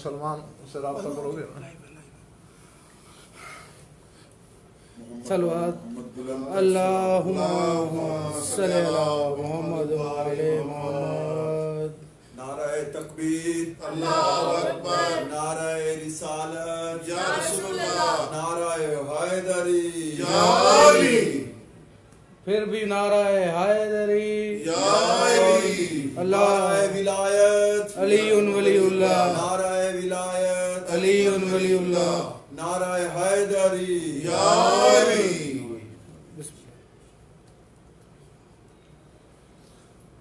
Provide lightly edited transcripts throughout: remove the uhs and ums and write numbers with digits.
سلمان سے رابطہ کرو گے نا؟ صلوات اللہم صلی علی محمد وعلی محمد. نعرہ تکبیر، اللہ اکبر، نعرہ رسالت، یا رسول اللہ، نعرہ حیدری، یا علی، پھر بھی نعرہ حیدری، یا علی، اللہ نعرہ ولایت، علی ولی اللہ، نعرہ ولایت، علی ولی اللہ. نعرہ حیدری، یا علی.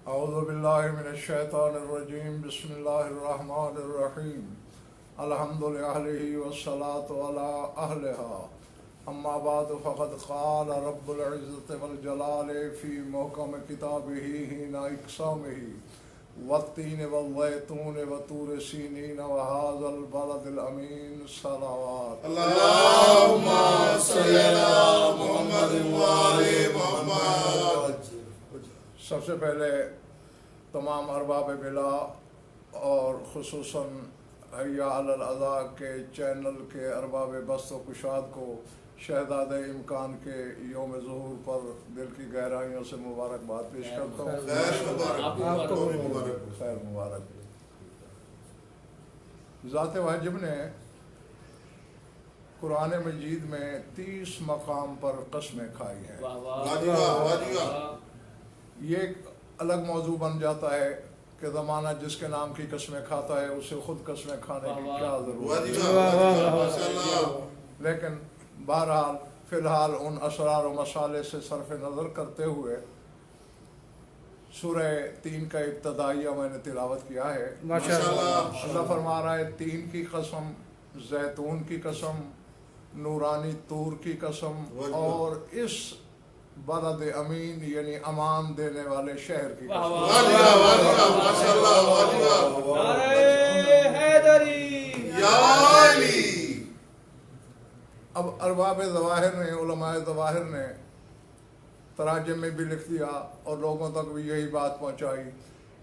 اعوذ باللہ من الشیطان الرجیم. بسم اللہ الرحمن الرحیم. الحمد للہ والصلاة علی اہلہا. اما بعد فقد قال رب العزت والجلال فی محکم کتابہ حین اقسامہ والتین والزیتون وطور سینین وہذا البلد الامین. صلوات. اللہم صلی علی محمد وعلی محمد. سب سے پہلے تمام ارباب بلا اور خصوصاً حیا علی الاذا کے چینل کے ارباب بست و کشاد کو شہداد امکان کے یوم ظہور پر دل کی گہرائیوں سے مبارکباد پیش کرتا ہوں. خیر مبارک. خیر مبارک. ذات واجب نے قرآن مجید میں 30 مقام پر قسمیں کھائی ہیں. واجبہ. یہ ایک الگ موضوع بن جاتا ہے کہ زمانہ جس کے نام کی قسمیں کھاتا ہے اسے خود قسمیں کھانے کی کیا ضرورت ہے. لیکن بہرحال فی الحال ان اسرار و مسالے سے صرف نظر کرتے ہوئے سورہ 3 کا ابتدائیہ میں نے تلاوت کیا ہے. اللہ فرما رہا ہے 3 کی قسم، زیتون کی قسم، نورانی طور کی قسم، اور اس بلد امین یعنی امان دینے والے شہر کی قسم. نعرہ حیدری، یا علی. اب ارباب ظواہر نے، علماء ظواہر نے تراجم میں بھی لکھ دیا اور لوگوں تک بھی یہی بات پہنچائی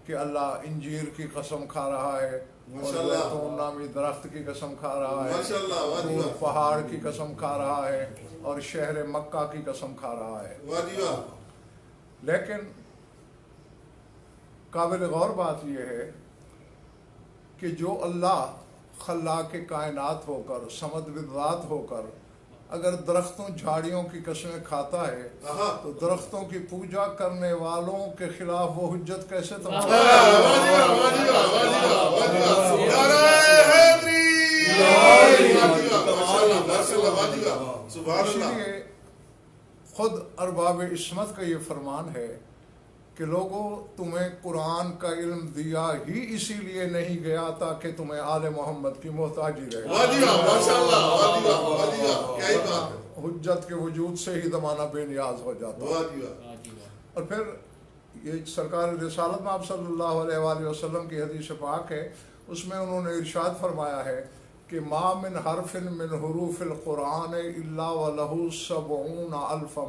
کہ اللہ انجیر کی قسم کھا رہا ہے اور زیتون نامی درخت کی قسم کھا رہا ہے، طور پہاڑ کی قسم کھا رہا ہے اور شہر مکہ کی قسم کھا رہا ہے. لیکن قابل غور بات یہ ہے کہ جو اللہ خلاق کائنات ہو کر، صمد بالذات ہو کر اگر درختوں جھاڑیوں کی قسمیں کھاتا ہے تو درختوں کی پوجا کرنے والوں کے خلاف وہ حجت کیسے تمام؟ اس لیے خود ارباب عصمت کا یہ فرمان ہے کہ لوگوں تمہیں قرآن کا علم دیا ہی اسی لیے نہیں گیا تاکہ تمہیں آل محمد کی محتاجی رہے. حجت کے وجود سے ہی زمانہ بے نیاز ہو جاتا. اور پھر یہ سرکار رسالت میں آپ صلی اللہ علیہ وآلہ وسلم کی حدیث پاک ہے، اس میں انہوں نے ارشاد فرمایا ہے کہ ما من حرف من حروف القرآن الا ولہ 70,000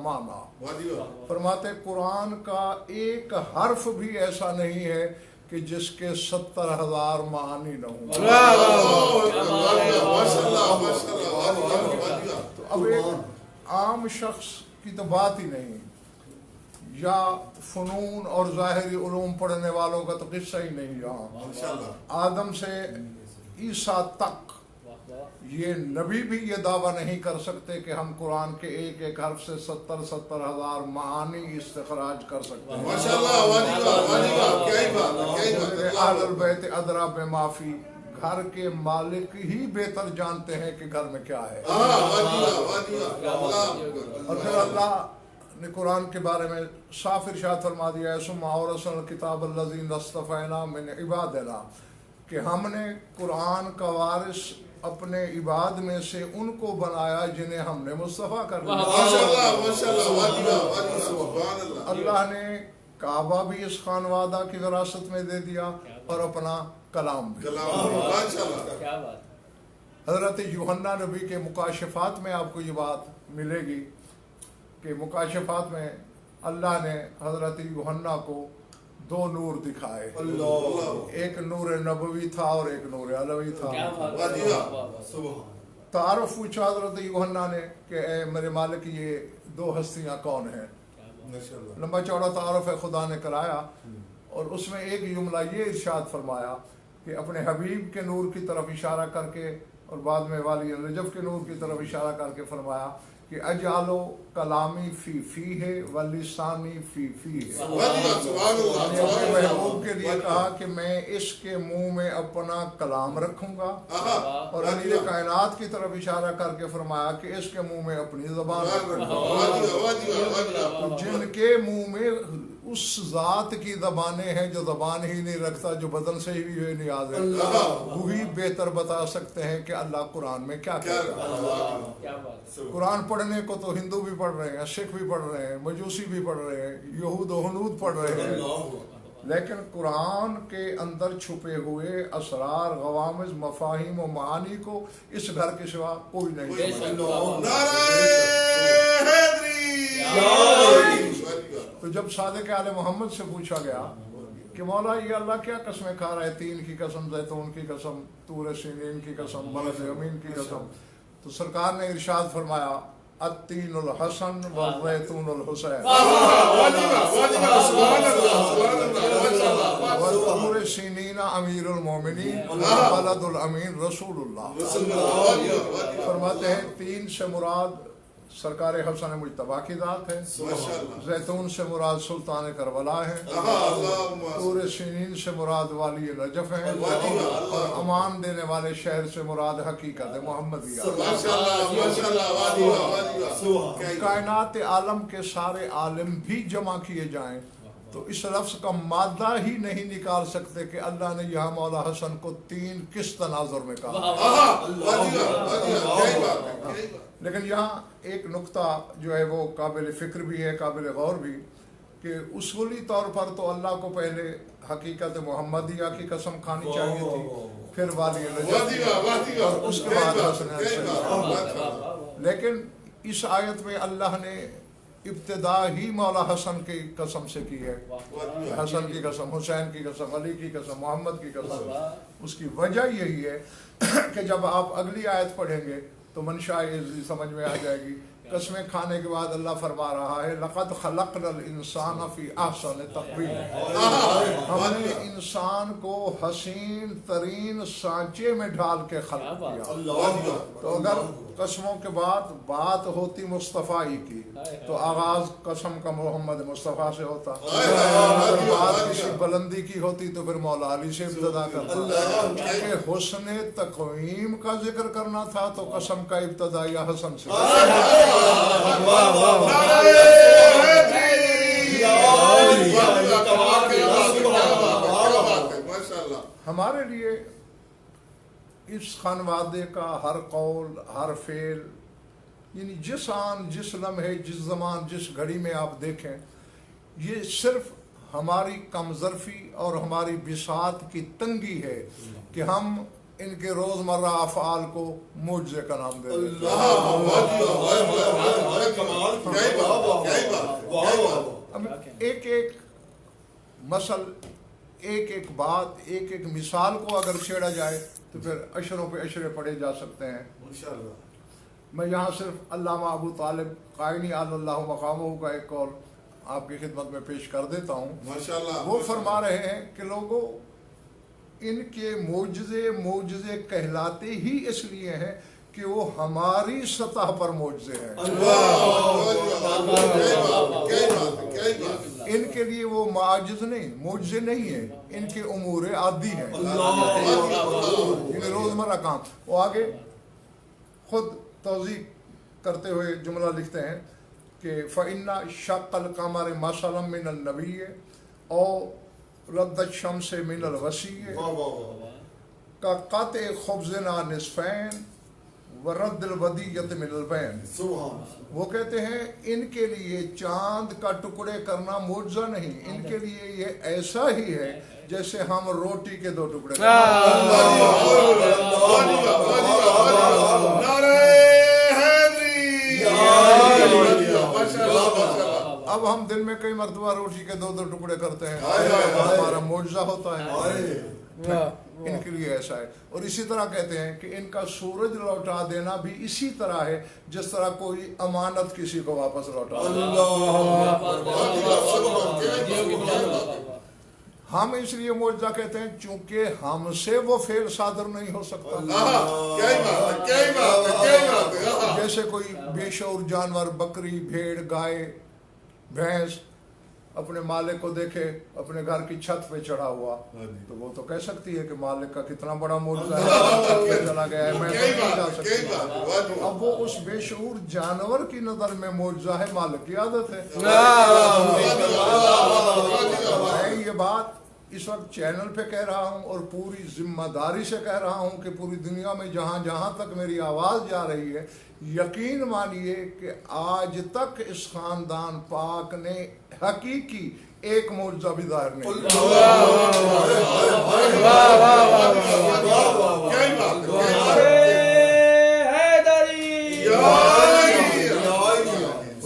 معنی. فرماتے قرآن کا ایک حرف بھی ایسا نہیں ہے کہ جس کے 70,000 معانی نہ ہوں. تو اب ایک عام شخص کی تو بات ہی نہیں، یا فنون اور ظاہری علوم پڑھنے والوں کا تو قصہ ہی نہیں. یہاں آدم سے عیسیٰ تک یہ نبی بھی یہ دعویٰ نہیں کر سکتے کہ ہم قرآن کے ایک ایک حرف سے 70,000 معانی استخراج کر سکتے ہیں. اہل البیت ادری بما فی، گھر کے مالک ہی بہتر جانتے ہیں کہ گھر میں کیا ہے. اور پھر اللہ نے قرآن کے بارے میں صاف ارشاد فرما دیا ہے ثم اورثنا الکتاب الذین اصطفینا من عبادنا، کہ ہم نے قرآن کا وارث اپنے عباد میں سے ان کو بنایا جنہیں ہم نے مصطفیٰ کر لیا. اللہ نے کعبہ بھی اس خان وعدہ کی وراثت میں دے دیا اور اپنا کلام بھی. حضرت یوحنا نبی کے مکاشفات میں آپ کو یہ بات ملے گی کہ مکاشفات میں اللہ نے حضرت یوحنا کو दो नूर दिखाए, अल्लाह एक नूर नबवी था और एक नूर अलवी था। क्या बात वाह है, जी वाह। वाह, वाह। सुभान तारुफ पूछा हज़रत यूहन्ना ने कि ए मेरे मालिक ये दो हस्तियां कौन हैं? माशाअल्लाह लंबा चौड़ा तारुफ है खुदा ने कराया और उसमें एक जुमला ये इरशाद फरमाया कि अपने हबीब के नूर की तरफ इशारा करके और बाद में वाली रजब के नूर की तरफ इशारा करके फरमाया कि अजालो कलामी फी फी है वलिसानी फी फी है। वाह जी वाह, सुभान अल्लाह, यानी अपने सुभान अल्लाह। महबूब के लिए कहा कि मैं इसके मुंह में अपना कलाम रखूंगा आहा, और अमीर कायनात की तरफ इशारा करके फरमाया कि इसके मुंह में अपनी ज़बान रखूंगा। वाह जी वाह, वाह जी वाह, वाह जी वाह। तो जिनके मुंह में उस जात की जबानें हैं जो जबान ही नहीं रखता, जो बदन से ही भी नियाज है, वही बेहतर बता सकते हैं कि अल्लाह कुरान में क्या क्या कहता है। क्या बात है। कुरान पढ़ने को तो हिंदू भी पढ़ रहे हैं, सिख भी पढ़ रहे हैं, मजूसी भी पढ़ रहे हैं, यहूद और हनूद पढ़ रहे हैं, लेकिन कुरान के अंदर छुपे हुए असरार, गवामिज, मफाहिम और मानी को इस घर के सिवा कोई नहीं समझता। नाराए हैदरी। वाह जी तो जब सादिक आले मोहम्मद से पूछा गया कि मौला ये अल्लाह क्या कस्में खा रहा है, तीन की कसम, जैतून की कसम, तूर सीनीन की कसम, बलद अमीन की कसम, तो सरकार ने इरशाद फरमाया अत्तीनुल हसन व जैतूनुल हुसैन वाह जी वाह, वाह जी वाह, सुभान अल्लाह, सुभान अल्लाह, माशाअल्लाह। व तूर सीनीन अमीरुल मोमिनीन व बलदुल अमीन रसूलुल्लाह। वाह जी वाह, वाह जी वाह। फरमाते हैं तीन से मुराद सरकार हसन मुजतबा की जात है, माशाअल्लाह। जैतून से मुराद सुल्तान करबला है, आहा, अल्लाहुम्मा पूरे सीनीन से मुराद वाली नजफ है और अमान देने वाले शहर से मुराद हकीकत मोहम्मदिया। माशाअल्लाह, माशाअल्लाह, वाह जी वाह, वाह जी वाह। सुभान कायनात आलम के सारे आलिम भी जमा किए जाएं तो इस लफ्ज़ का मादा ही नहीं निकाल सकते कि अल्लाह ने यहाँ मौला हसन को तीन किस तनाजुर में कहा। आहा, वाह जी वाह, वाह जी वाह, क्या बात है, क्या बात। लेकिन यहाँ एक नुक्ता जो है वो काबिल फ़िक्र भी है, काबिल गौर भी, कि उसूली तौर पर तो अल्लाह को पहले हकीकत मोहम्मदिया की कसम खानी चाहिए थी, फिर वाली वाह जी वाह, वाह जी वाह। और उसके बाद क्या हसन बात, क्या हसन। बात। लेकिन इस आयत में अल्लाह ने इब्तिदा ही मौला हसन की कसम से की है, हसन की कसम, हुसैन की कसम, अली की कसम, मोहम्मद की कसम। उसकी वजह यही है कि जब आप अगली आयत पढ़ेंगे तो मंशा ये समझ में आ जाएगी। कसमें खाने के बाद अल्लाह फरमा रहा है लक़द खलक़नल इंसान फ़ी अहसन तक़वीम, हमने इंसान को हसीन तरीन सांचे में डाल के खल्क़ किया। तो अगर कसमों के बाद बात होती मुस्तफ़ाई की तो आगाज कसम का मोहम्मद मुस्तफ़ा से होता, अगर बात किसी बुलंदी की होती तो फिर मौला अली से इब्तिदा करता। कि हुस्न तक़वीम का जिक्र करना था तो कसम का इब्तिदा या हसन से। हमारे लिए इस खानवादे का हर कौल, हर फेल, यानी जिस आन, जिस लम्हे, जिस ज़मान, जिस घड़ी में आप देखें, ये सिर्फ हमारी कमज़रफ़ी और हमारी बिसात की तंगी है कि हम इनके रोज़मर्रा अफ़आल को मुझे का नाम दे देते हैं। एक एक मसल, एक एक बात, एक एक मिसाल को अगर छेड़ा जाए तो फिर अशरों पे अशरे पढ़े जा सकते हैं। मैं यहाँ सिर्फ अल्लामा अबू तालिब कायनी अल्लाहु मक़ामहु का एक कौल आपकी खिदमत में पेश कर देता हूँ। माशाअल्लाह। वो फरमा रहे हैं कि लोगों, इनके मोजज़े कहलाते ही इसलिए हैं कि वो हमारी सतह पर मोजज़े हैं। इनके लिए वो माजिज़ नहीं, मोजज़े नहीं है, इनके उमूर आदि हैं, इन्हें रोज़मर्रा काम। वो आगे खुद तौज़ीह करते हुए जुमला लिखते हैं कि फ़इन्ना शक़्क़ल क़मर मसलन मिनल नबी और रद्द शम्स मिनल वसी का क़त्अ ख़ुब्ज़ना निस्फ़ैन व रद्दल वदीयत मिनल बैन। वो कहते हैं इनके लिए चांद का टुकड़े करना मुआवजा नहीं, इनके लिए ये ऐसा ही है जैसे हम रोटी के दो टुकड़े। अब अब हम दिन में कई मरतबा रोटी के 2-2 टुकड़े करते हैं, हाय, हाय, हाय। हमारा मौजज़ा होता है। वाह, इनके लिए ऐसा है। और इसी तरह कहते हैं कि इनका सूरज लौटा देना भी इसी तरह है जिस तरह कोई अमानत किसी को वापस लौटा दे। हम इसलिए मौजज़ा कहते हैं चूंकि हमसे वो फेल सादर नहीं हो सकता। जैसे कोई बेशऊर जानवर, बकरी, भेड़, गाय, भैंस अपने मालिक को देखे अपने घर की छत पे चढ़ा हुआ, तो वो तो कह सकती है कि मालिक का कितना बड़ा मौजज़ा है, चला गया है, मैं तो नहीं जा सकती। अब वो उस बेशऊर जानवर की नजर में मौजज़ा है, मालिक की आदत है। मैं ये बात इस वक्त चैनल पे कह रहा हूँ और पूरी जिम्मेदारी से कह रहा हूँ कि पूरी दुनिया में जहाँ जहाँ तक मेरी आवाज़ जा रही है, यकीन मानिए कि आज तक इस खानदान पाक ने हकीकी एक मौजज़ा भी ज़ाहिर नहीं किया।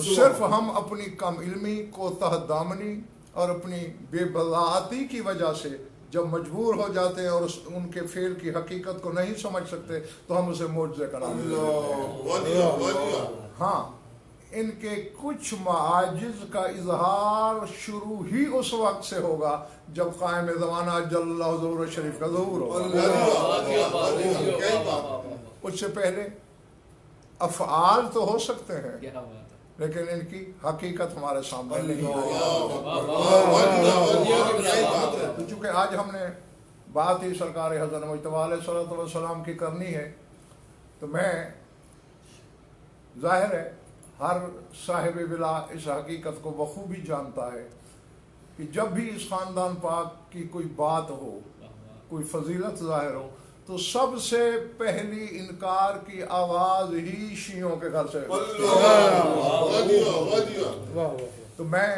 सिर्फ हम अपनी कम इल्मी, कोताह दामनी और अपनी बेबलाती की वजह से जब मजबूर हो जाते हैं और उनके फेल की हकीकत को नहीं समझ सकते तो हम उसे मौजज़े का नाम देते हैं। हाँ, इनके कुछ माजिज़ का इजहार शुरू ही उस वक्त से होगा जब कायम ज़माना जल्लल्लाहु ज़ुहूर शरीफ का ज़हूर होगा। उससे पहले अफ़आल तो हो सकते हैं लेकिन इनकी हकीकत हमारे सामने नहीं है। चूँकि आज हमने बात ही सरकार हज़रत मुज्तबा अलैहिस्सलातु वस्सलाम की करनी है, तो मैं जाहिर है हर साहिब विला इस हकीकत को बखूबी जानता है कि जब भी इस ख़ानदान पाक की कोई बात हो, कोई फजीलत ज़ाहिर हो, तो सबसे पहली इनकार की आवाज ही शियों के घर से। तो मैं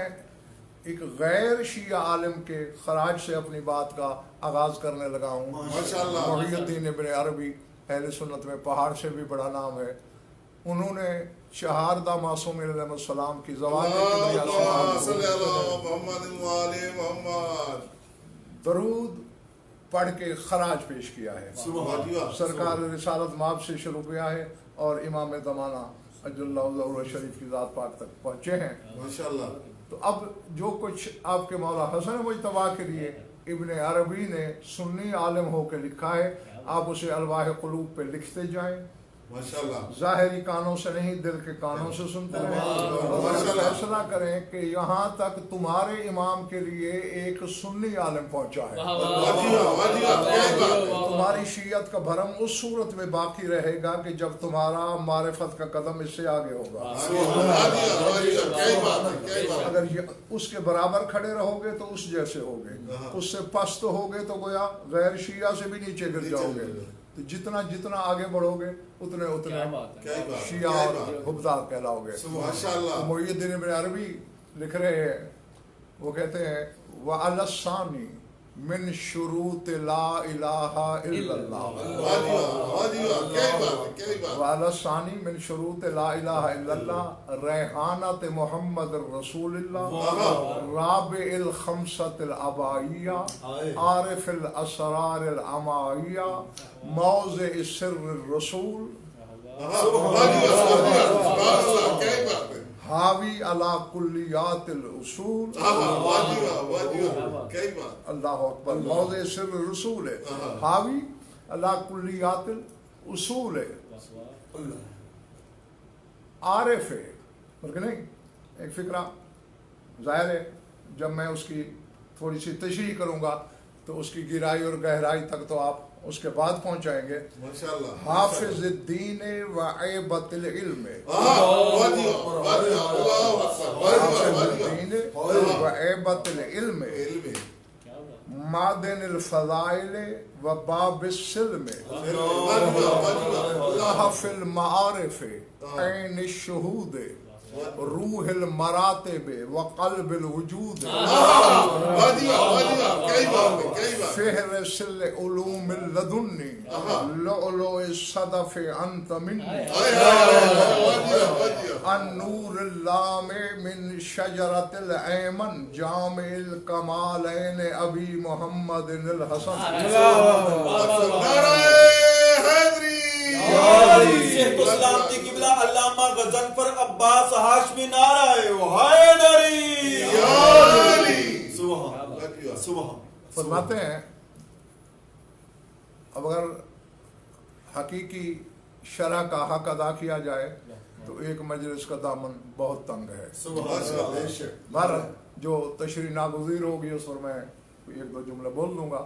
एक गैर शिया आलिम के खराज से अपनी बात का आगाज करने लगा हूँ। मुहियुद्दीन इब्न अरबी, अहले सुन्नत में पहाड़ से भी बड़ा नाम है। उन्होंने शहारदा मासूम अलैहिस्सलाम की ज़बान दरूद पढ़ के खराज पेश किया है। सरकार रिसालत माब से शुरू किया है और इमाम ज़माना अजल्लहु ज़हूर शरीफ की ज़ात पाक तक पहुँचे हैं माशाअल्लाह। तो अब जो कुछ आपके मौला हसन मुज्तबा के लिए इब्न अरबी ने सुन्नी आलिम होकर लिखा है, आप उसे अलवाह क़ुलूब पे लिखते जाएं माशाअल्लाह। ज़ाहिरी कानों से नहीं, दिल के कानों से सुनते रहें और फैसला करें कि यहाँ तक तुम्हारे इमाम के लिए एक सुन्नी आलिम पहुँचा है। तुम्हारी शीयत का भरम उस सूरत में बाकी रहेगा कि जब तुम्हारा मारिफत का कदम इससे आगे होगा। अगर उसके बराबर खड़े रहोगे तो उस जैसे होगे, उससे पस्त होगे तो गोया गैर शिया से भी नीचे गिर जाओगे। तो जितना जितना आगे बढ़ोगे उतने उतने शिया और हुब्बार कहलाओगे। तो मुहियुद्दीन इब्न अरबी लिख रहे हैं, वो कहते हैं व अलसानी मिन शुरूत ला इलाहा इल्लल्लाह, व अलसानी मिन शुरूत ला इलाहा इल्लल्लाह रैहानत मुहम्मद रसूलुल्लाह राबिल खमसतिल अबाइया आरिफिल असरारिल अमाइया मौज़े सिर्र रसूल हावी अला कुल्लियातिल उसूल। अल्लाह अकबर। मौज़े सिर्र रसूल है, हावी अला कुल्लियातिल उसूल है, आरिफ है। बल्कि नहीं, एक फिक्रा ज़ाहिर है जब मैं उसकी थोड़ी सी तशरीह करूँगा तो उसकी गिराई और गहराई तक तो आप उसके बाद पहुंचाएंगे। हाफिज दीन व ऐबतिल इल्म, व ऐबतिल इल्म मादिनिल फज़ाइल व बाबिस सिल्म लहफिल मारिफ ऐन शुहूद रूह मरातिब व क़ल्ब वजूद फ़हरिस्त उलूम लदुन्नी लुअलुअ सदफ़ अंत मिन्नी अन्नूर लामे मिन शजरतिल ऐमन जामिल कमालैन अबी मुहम्मद अल हसन सलामती किबला अल्लामा गजनफर अब्बास हाशमी नाराए हैदरी सुभान फरमाते हैं अब अगर हकीकी शरह का हक अदा किया जाए तो एक मजलिस का दामन बहुत तंग है। बार जो तशरीह नागुज़ीर होगी उस पर मैं एक दो जुमले बोल दूंगा,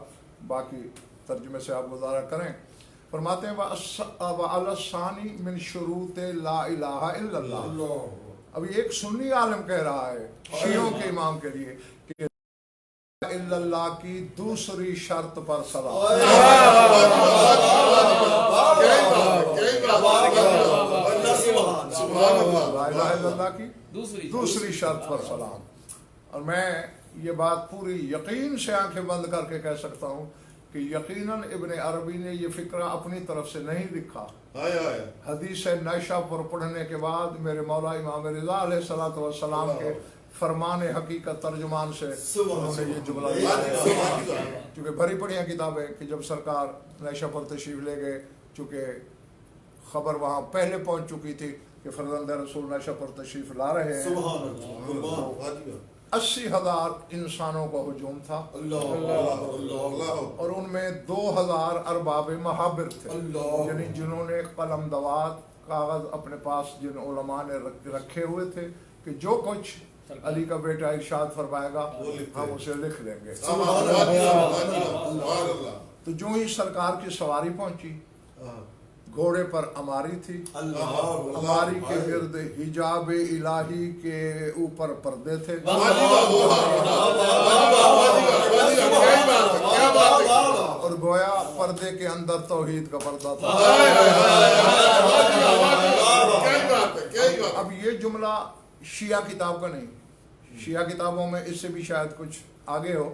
बाकी तर्जुमे से आप गुजारा करें। फरमाते हैं वअलसानी मिन शुरूत ला इलाहा इल्लल्लाह। अभी एक सुन्नी आलिम कह रहा है शियों के इमाम के लिए कि इल्लल्लाह की दूसरी शर्त पर सलाम। इल्लल्लाह की दूसरी शर्त पर सलाम। और मैं ये बात पूरी यकीन से आंखें बंद करके कह सकता हूँ कि यकीनन इब्न अरबी ने ये फिक्रा अपनी तरफ से नहीं लिखा। हदीस नशा पर पढ़ने के बाद मेरे मौला इमाम रिज़ा अलैहिस्सलातु वस्सलाम के फरमान हकीकत तर्जुमान से उन्होंने ये जुमला लिखा। चूँकि भरी पढ़ियाँ किताबें कि जब सरकार नशा पर तशरीफ ले गए, चूँकि खबर वहाँ पहले पहुँच चुकी थी कि फरजंद रसूल नशा पर तशरीफ ला रहे हैं, 80,000 इंसानों का हुजूम था और उनमें 2,000 अरबाब महाबिर थे, यानी जिन्होंने कलम दवात कागज अपने पास जिन उलमा ने रखे हुए थे कि जो कुछ अली का बेटा इरशाद फरमाएगा हम उसे लिख लेंगे। तो जो ही सरकार की सवारी पहुंची, घोड़े पर अमारी थी, अमारी के गिर्द हिजाब इलाही के ऊपर पर्दे थे और गोया पर्दे के अंदर तौहीद का पर्दा था। अब ये जुमला शिया किताब का नहीं, शिया किताबों में इससे भी शायद कुछ आगे हो,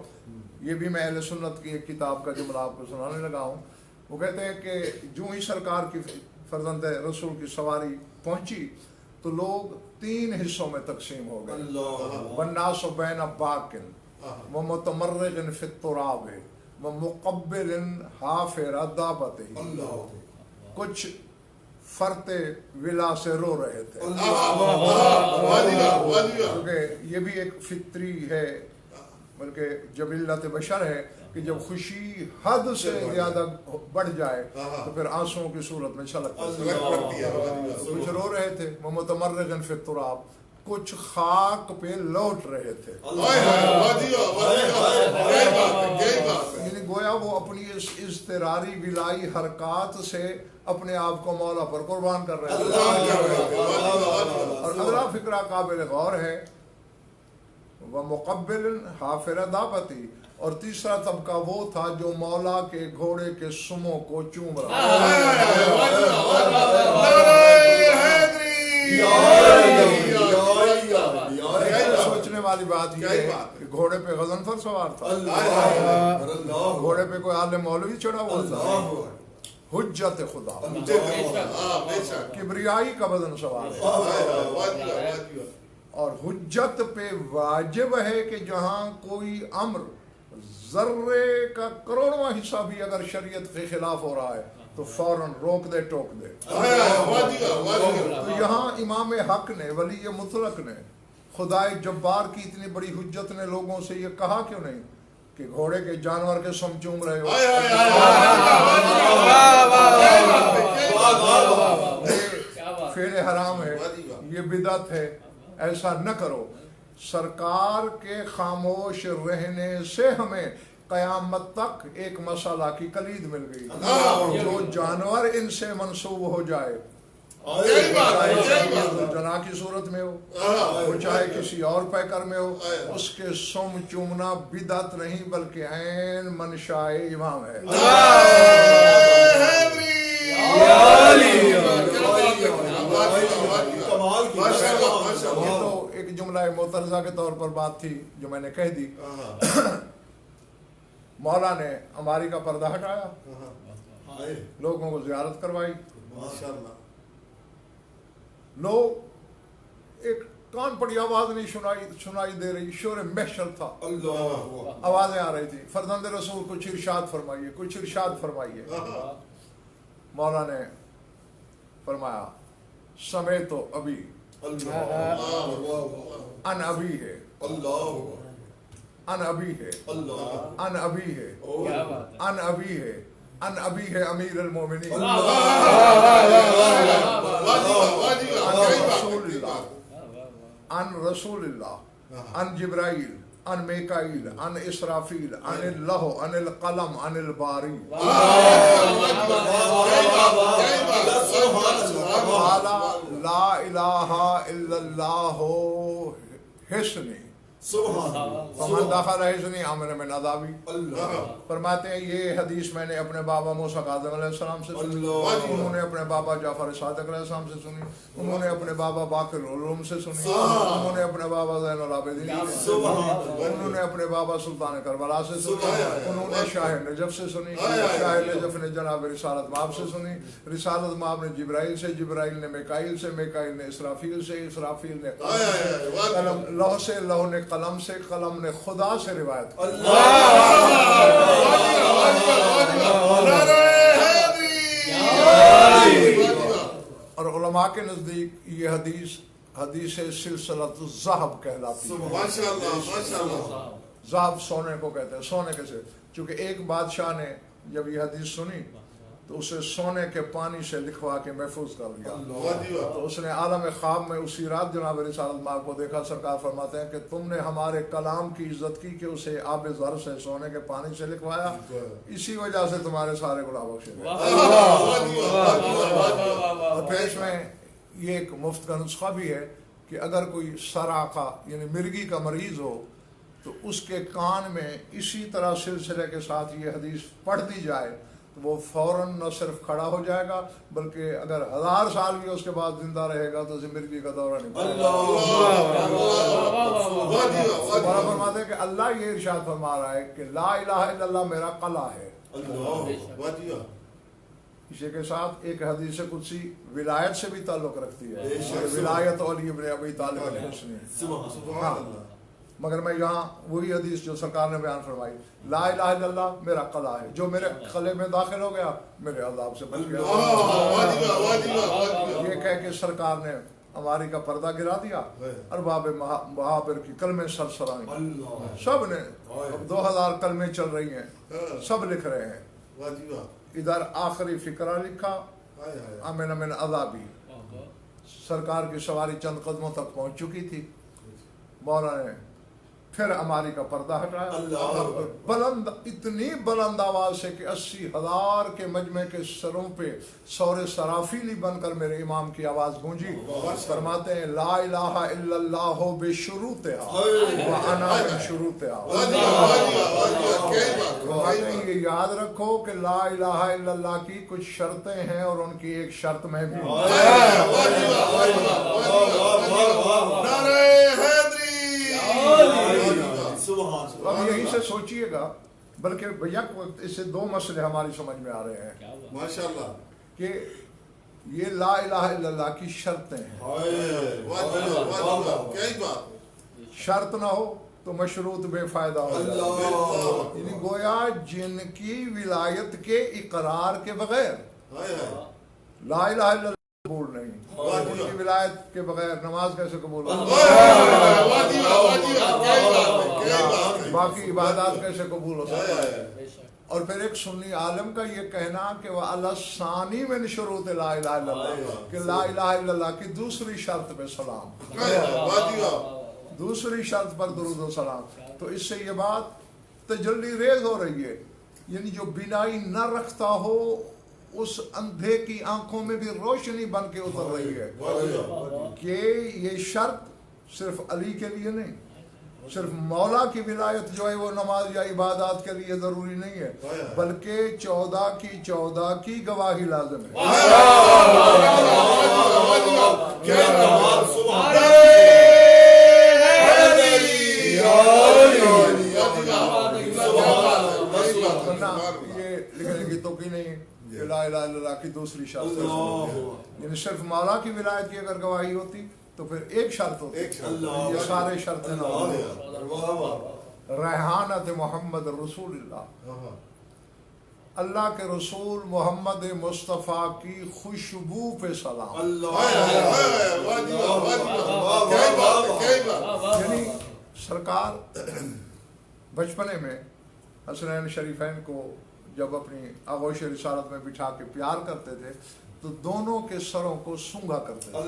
ये भी मैं अहले सुन्नत की एक किताब का जुमला आपको सुनाने लगा हूँ। वो कहते हैं कि जो ही सरकार की फरजंद रसूल की सवारी पहुंची तो लोग 3 हिस्सों में तकसीम हो गए। वन्नास बैन बाकिन व मुतमर्रिगिन फित तुराब व मुक़ब्बिलिन हाफिर अदाबत। कुछ फरते विला से रो रहे थे, क्योंकि ये भी एक फित्री है, बल्कि जबिल्लत बशर है कि जब खुशी हद से ज्यादा बढ़ जाए तो फिर आंसुओं की सूरत में छलक पड़ती है। कुछ रो रहे थे, वो मुतमर्रिगन फित तुराब, कुछ खाक पे लौट रहे थे। यानी गोया वो अपनी इस इज़्तिरारी विलाई हरकत से अपने आप को मौला पर कुर्बान कर रहे थे। और अगला फिक्रा काबिल गौर है, वह मुक़ब्बिल हाफिर दाबती, और तीसरा तबका वो था जो मौला के घोड़े के सुमों को चूम रहा। सोचने वाली बात ये है कि घोड़े पे गजनफर सवार था, घोड़े पे कोई आले मौलवी चढ़ा हुआ था, हुज्जत खुदा किबरियाई का बदन सवार है। और हुज्जत पे वाजिब है कि जहाँ कोई अम्र जर्रे का करोड़वां हिस्सा भी अगर शरीयत के खिलाफ हो रहा है तो फौरन रोक दे, टोक दे। तो यहाँ इमाम हक ने, वली मुतलक ने, खुदाए जब्बार की इतनी बड़ी हुज्जत ने लोगों से ये कहा क्यों नहीं कि घोड़े के जानवर के सम चूम रहे हो? फेरे हराम है, ये बिदअत है, ऐसा न करो। सरकार के खामोश रहने से हमें कयामत तक एक मसाला की कलीद मिल गई। जो जानवर इनसे मंसूब हो जाए, जना की सूरत में हो, वो चाहे किसी और पैकर में हो, उसके सुम चूमना बिदअत नहीं बल्कि ऐन मनशाए इमाम है। मुस्तरज़ा के तौर पर बात थी जो मैंने कह दी। मौला ने अमारी का पर्दा हटाया, लोगों को ज़ियारत करवाई। माशाअल्लाह। लोग, एक कान पड़ी आवाज नहीं सुनाई दे रही, शोर महशर था, आवाजें आ रही थी, फरजंद रसूल कुछ इरशाद फरमाइए, कुछ इरशाद फरमाइए। मौला ने फरमाया समय तो अभी अन अभी है, अन अभी है, अन अभी है, अन अभी है, अन अभी है अमीर अल मोमिनीन, अन रसूलिल्लाह, अन जिब्राइल, अन मेकाइल, अन इसराफील, अनिल लहो, अनिल कलम, अनिल बारी। ला इलाहा इल्लल्लाहु हिस्नी फमन दखल हिस्नी आमन मिन अज़ाबी। फरमाते हैं ये हदीस मैंने अपने बाबा मूसा काज़िम अलैहिस्सलाम से सुनी, उन्होंने अपने बाबा जाफर सादिक अलैहिस्सलाम से सुनी, उन्होंने अपने बाबा बाक़िर उलूम से सुनी, उन्होंने अपने बाबा ज़ैनुल आबिदीन से सुनी, उन्होंने अपने बाबा सुल्तान करबला से सुनी, उन्होंने शाह नजफ से सुनी, शाह नजफ ने जनाब रिसालत माब से सुनी, रिसालत माब ने जिब्राइल से, जिब्राइल ने मेकाइल से, मेकाइल ने इसराफील से, इसराफील ने कलम लौह से, लौह ने कलम से, कलम ने खुदा से रिवायत की। और उलमा के नजदीक ये हदीस सिलसिलत ज़हब कहलाती है। ज़हब सोने को कहते हैं, सोने कैसे, चूंकि एक बादशाह ने जब ये हदीस सुनी तो उसे सोने के पानी से लिखवा के महफूज कर दिया। तो उसने आलम ख्वाब में उसी रात जनाब रिसालत माब को देखा। सरकार फरमाते हैं कि तुमने हमारे कलाम की इज्जत की कि उसे आब ज़र से, सोने के पानी से लिखवाया, इसी वजह से तुम्हारे सारे गुनाह बख्शे गए। और फिर इसमें ये एक मुफ्त का नुस्खा भी है कि अगर कोई सराका यानी मिर्गी का मरीज हो तो उसके कान में इसी तरह सिलसिले के साथ ये हदीस पढ़ दी जाए तो वो फौरन न सिर्फ खड़ा हो जाएगा बल्कि अगर 1000 साल भी उसके बाद जिंदा रहेगा तो जिंदगी का दौरा नहीं पड़ेगा। फरमाते कि अल्लाह ये इरशाद फरमा रहा है कि ला इलाहा इल्लल्लाह मेरा कला है। इसी के साथ एक हदीस कुदसी विलायत से भी ताल्लुक रखती है, विलायत अली इब्न अबी तालिब अलैहि। मगर मैं यहाँ वही हदीस जो सरकार ने बयान फरमाई, ला इलाहा इल्लल्लाह मेरा कला है, जो मेरे कले में दाखिल हो गया मेरे अज़ाब से बच गया। ये कह के सरकार ने हमारी का पर्दा गिरा दिया और बाबे महाबर की कलमे सरसराई, सब ने 2000 कलमे चल रही हैं, सब लिख रहे हैं। इधर आखिरी फिक्रा लिखा अमिन अमिन अज़ाबी। सरकार की सवारी चंद कदमों तक पहुंच चुकी थी। मौला ने फिर हमारी का पर्दा हटाया, बुलंद, इतनी बुलंद आवाज से कि 80,000 के मजमे के सरों पे सौरे सराफीली बनकर मेरे इमाम की आवाज गूंजी। फरमाते हैं ला इलाहा इल्लल्लाह बेशुरूतिहा व अना मिन शुरूतिहा। ये याद रखो कि ला इलाहा इल्लल्लाह की कुछ शर्तें हैं और उनकी एक शर्त में भी अब यही से सोचिएगा, बल्कि भैया इससे 2 मसले हमारी समझ में आ रहे हैं माशाअल्लाह कि ये ला इलाहा इल्लल्लाह की शर्तें हैं। शर्त ना हो तो मशरूत बेफायदा हो जाए, यानी गोया जिनकी विलायत के इकरार के बगैर ला इलाहा इल्लल्लाह कबूल नहीं, उनकी विलायत के बगैर नमाज कैसे कबूल हो, बाकी इबादत कैसे कबूल हो सकता है। और फिर एक सुन्नी आलम का ये कहना कि वह अलसानी में शुरूत ला इलाहा इल्लल्लाह, कि ला इलाहा इल्लल्लाह की दूसरी शर्त पे सलाम, दूसरी शर्त पर दुरूद और सलाम। तो इससे ये बात तजल्ली रेज हो रही है, यानी जो बिनाई न रखता हो उस अंधे की आंखों में भी रोशनी बन के उतर रही है कि ये शर्त सिर्फ अली के लिए नहीं, सिर्फ मौला की विलायत जो है वो नमाज या इबादत के लिए जरूरी नहीं है, बल्कि 14 की गवाही लाजिम है। ला इलाहा इल्लल्लाह की दूसरी शर्त है। यानी सिर्फ मौला की विलायत की अगर गवाही होती तो फिर एक शर्त होती, एक शर्त। ये सारे शर्तें ना होती। वाह वाह रेहानत मोहम्मद रसूलुल्लाह, अल्लाह के रसूल मोहम्मद मुस्तफ़ा की खुशबू पे सलाम। यानी सरकार बचपने में हसनैन शरीफैन को जब अपनी आगोश रिसालत में बिठा के प्यार करते थे तो दोनों के सरों को सूंघा करते थे।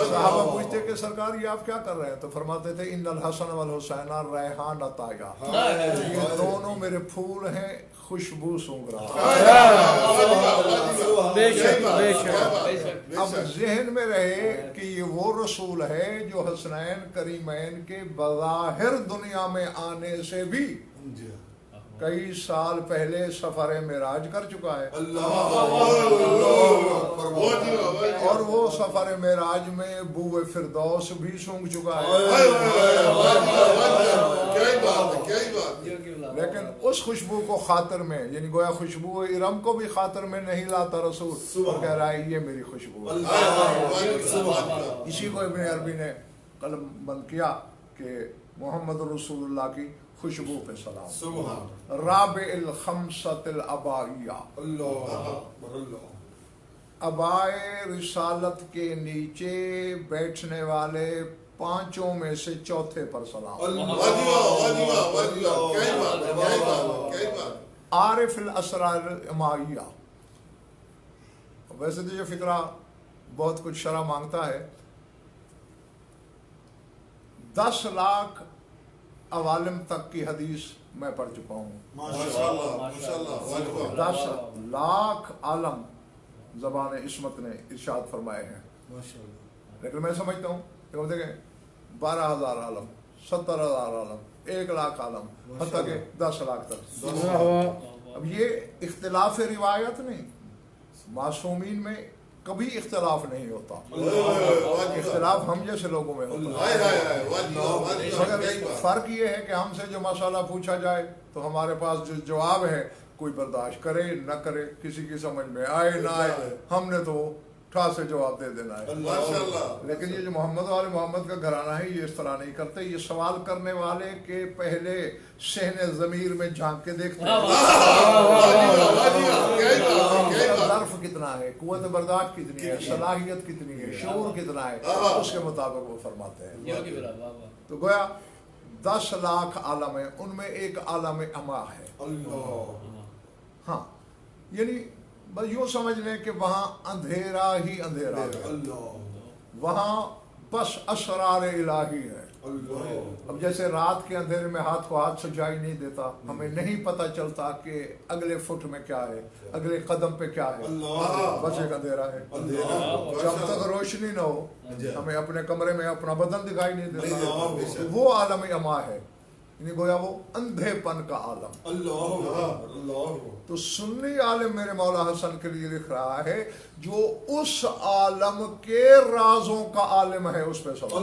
साहबा पूछते कि सरकार ये आप क्या कर रहे हैं? तो फरमाते थे इन्नल हसन वल हुसैना रैहानताया, ये दोनों मेरे फूल हैं, खुशबू सूंघ रहा। अब जहन में रहे कि ये वो रसूल है जो हसनैन करीमैन के बज़ाहिर दुनिया में आने से भी कई साल पहले सफर मेराज कर चुका है, और वो सफर मेराज में बूए फिरदौस भी सूंघ चुका है। लेकिन उस खुशबू को खातर में, यानी गोया खुशबू इरम को भी खातर में नहीं लाता रसूल, और कह रहा है ये मेरी खुशबू है। इसी को इब्न अरबी ने कलम बंद किया कि मोहम्मद रसूलुल्लाह की खुशबू पे सलाम। राबिल खमसतिल अबाइया, अबाए रिसालत के नीचे बैठने वाले पांचों में से चौथे पर सलाम। आरिफ असरार इमाइया, वैसे तो ये फिक्रा बहुत कुछ शरह मांगता है। 10 लाख अवालिम तक की हदीस मैं पढ़ चुका हूँ। 10 लाख आलम ज़बान इस्मत ने इरशाद फरमाए हैं। लेकिन मैं समझता हूँ कि वो देखें 12,000 आलम, 70,000 आलम, 1 लाख आलम, हत्ता के 10 लाख तक। अब ये इख्तिलाफ रिवायत नहीं, मासूमीन में कभी इख्तिलाफ नहीं होता, इख्तिलाफ हम जैसे लोगों में होता है। मगर फर्क ये है कि हमसे जो मसाला पूछा जाए तो हमारे पास जो जवाब है कोई बर्दाश्त करे न करे, किसी की समझ में आए ना आए, हमने तो ठा से जवाब दे देना है। लेकिन ये जो मोहम्मद वाले मोहम्मद का घराना है ये इस तरह नहीं करते। ये सवाल करने वाले के पहले सहने ज़मीर में झांक के देखते हैं ज़र्फ कितना है, कुव्वत बर्दाश्त कितनी है, सलाहियत कितनी है, शऊर कितना है, उसके मुताबिक वो फरमाते हैं। तो गोया 10 लाख आलम है, उनमें एक आलम अमा है। हाँ, यानी बस यूँ समझ लें कि वहाँ अंधेरा ही अंधेरा है, वहाँ बस असरार इलाही है। अब जैसे रात के अंधेरे में हाथ को हाथ सजाई नहीं देता, हमें नहीं पता चलता कि अगले फुट में क्या है, अगले कदम पे क्या है, बस एक अंधेरा है। जब तक रोशनी न हो हमें अपने कमरे में अपना बदन दिखाई नहीं देता, तो वो आलम अमा है, गोया वो अंधेपन का आलम। तो सुन्नी आलिम मेरे मौला हसन के लिए लिख रहा है जो उस आलम के राजों का आलिम है, उस पे सवाल।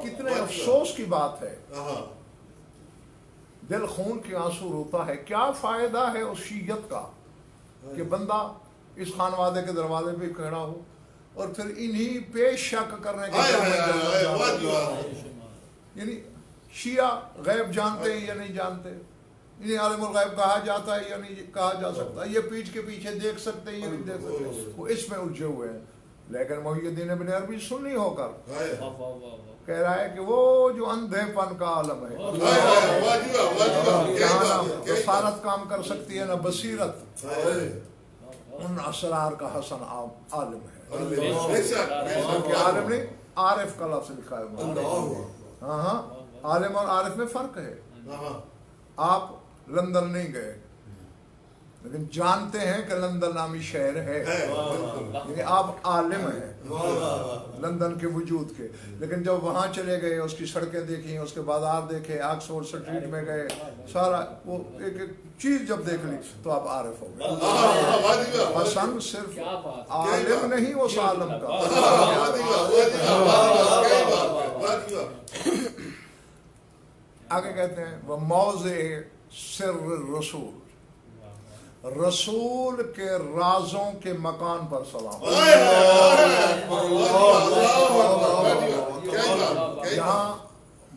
कितने अफसोस की बात है, दिल खून के आंसू रोता है। क्या फायदा है उस शीयत का कि बंदा इस खानवादे के दरवाजे पे खड़ा हो और फिर इन्हीं पे शक करने के, यानी शिया गैब जानते हैं या नहीं जानते, इन्हें आलिमुल गैब कहा जाता है या नहीं कहा जा सकता, ये पीठ के पीछे देख सकते हैं या नहीं देख सकते, वो इसमें उलझे हुए हैं। लेकिन मुहियुद्दीन इब्न अरबी सुन्नी होकर कह रहा है कि वो जो अंधेपन का आलम है, जहाँ ना बसारत काम कर सकती है ना बसीरत, उन असरार का हसन आलिम है। आलिम नहीं, आरिफ का लफ्ज़ लिखा है। हाँ, आलिम और आरिफ में फर्क है। आप लंदन नहीं गए लेकिन जानते हैं कि लंदन नामी शहर है, यानी आप आलिम हैं लंदन के वजूद के। लेकिन जब वहाँ चले गए, उसकी सड़कें देखी, उसके बाजार देखे, ऑक्सफोर्ड स्ट्रीट में गए, सारा वो एक एक चीज जब देख ली तो आप आरिफ हो गए। हसन सिर्फ आलिम नहीं, उस आलम का। आगे कहते हैं वह मौज़े सिर्र रसूल, रसूल के राजों के मकान पर सलाम। यहाँ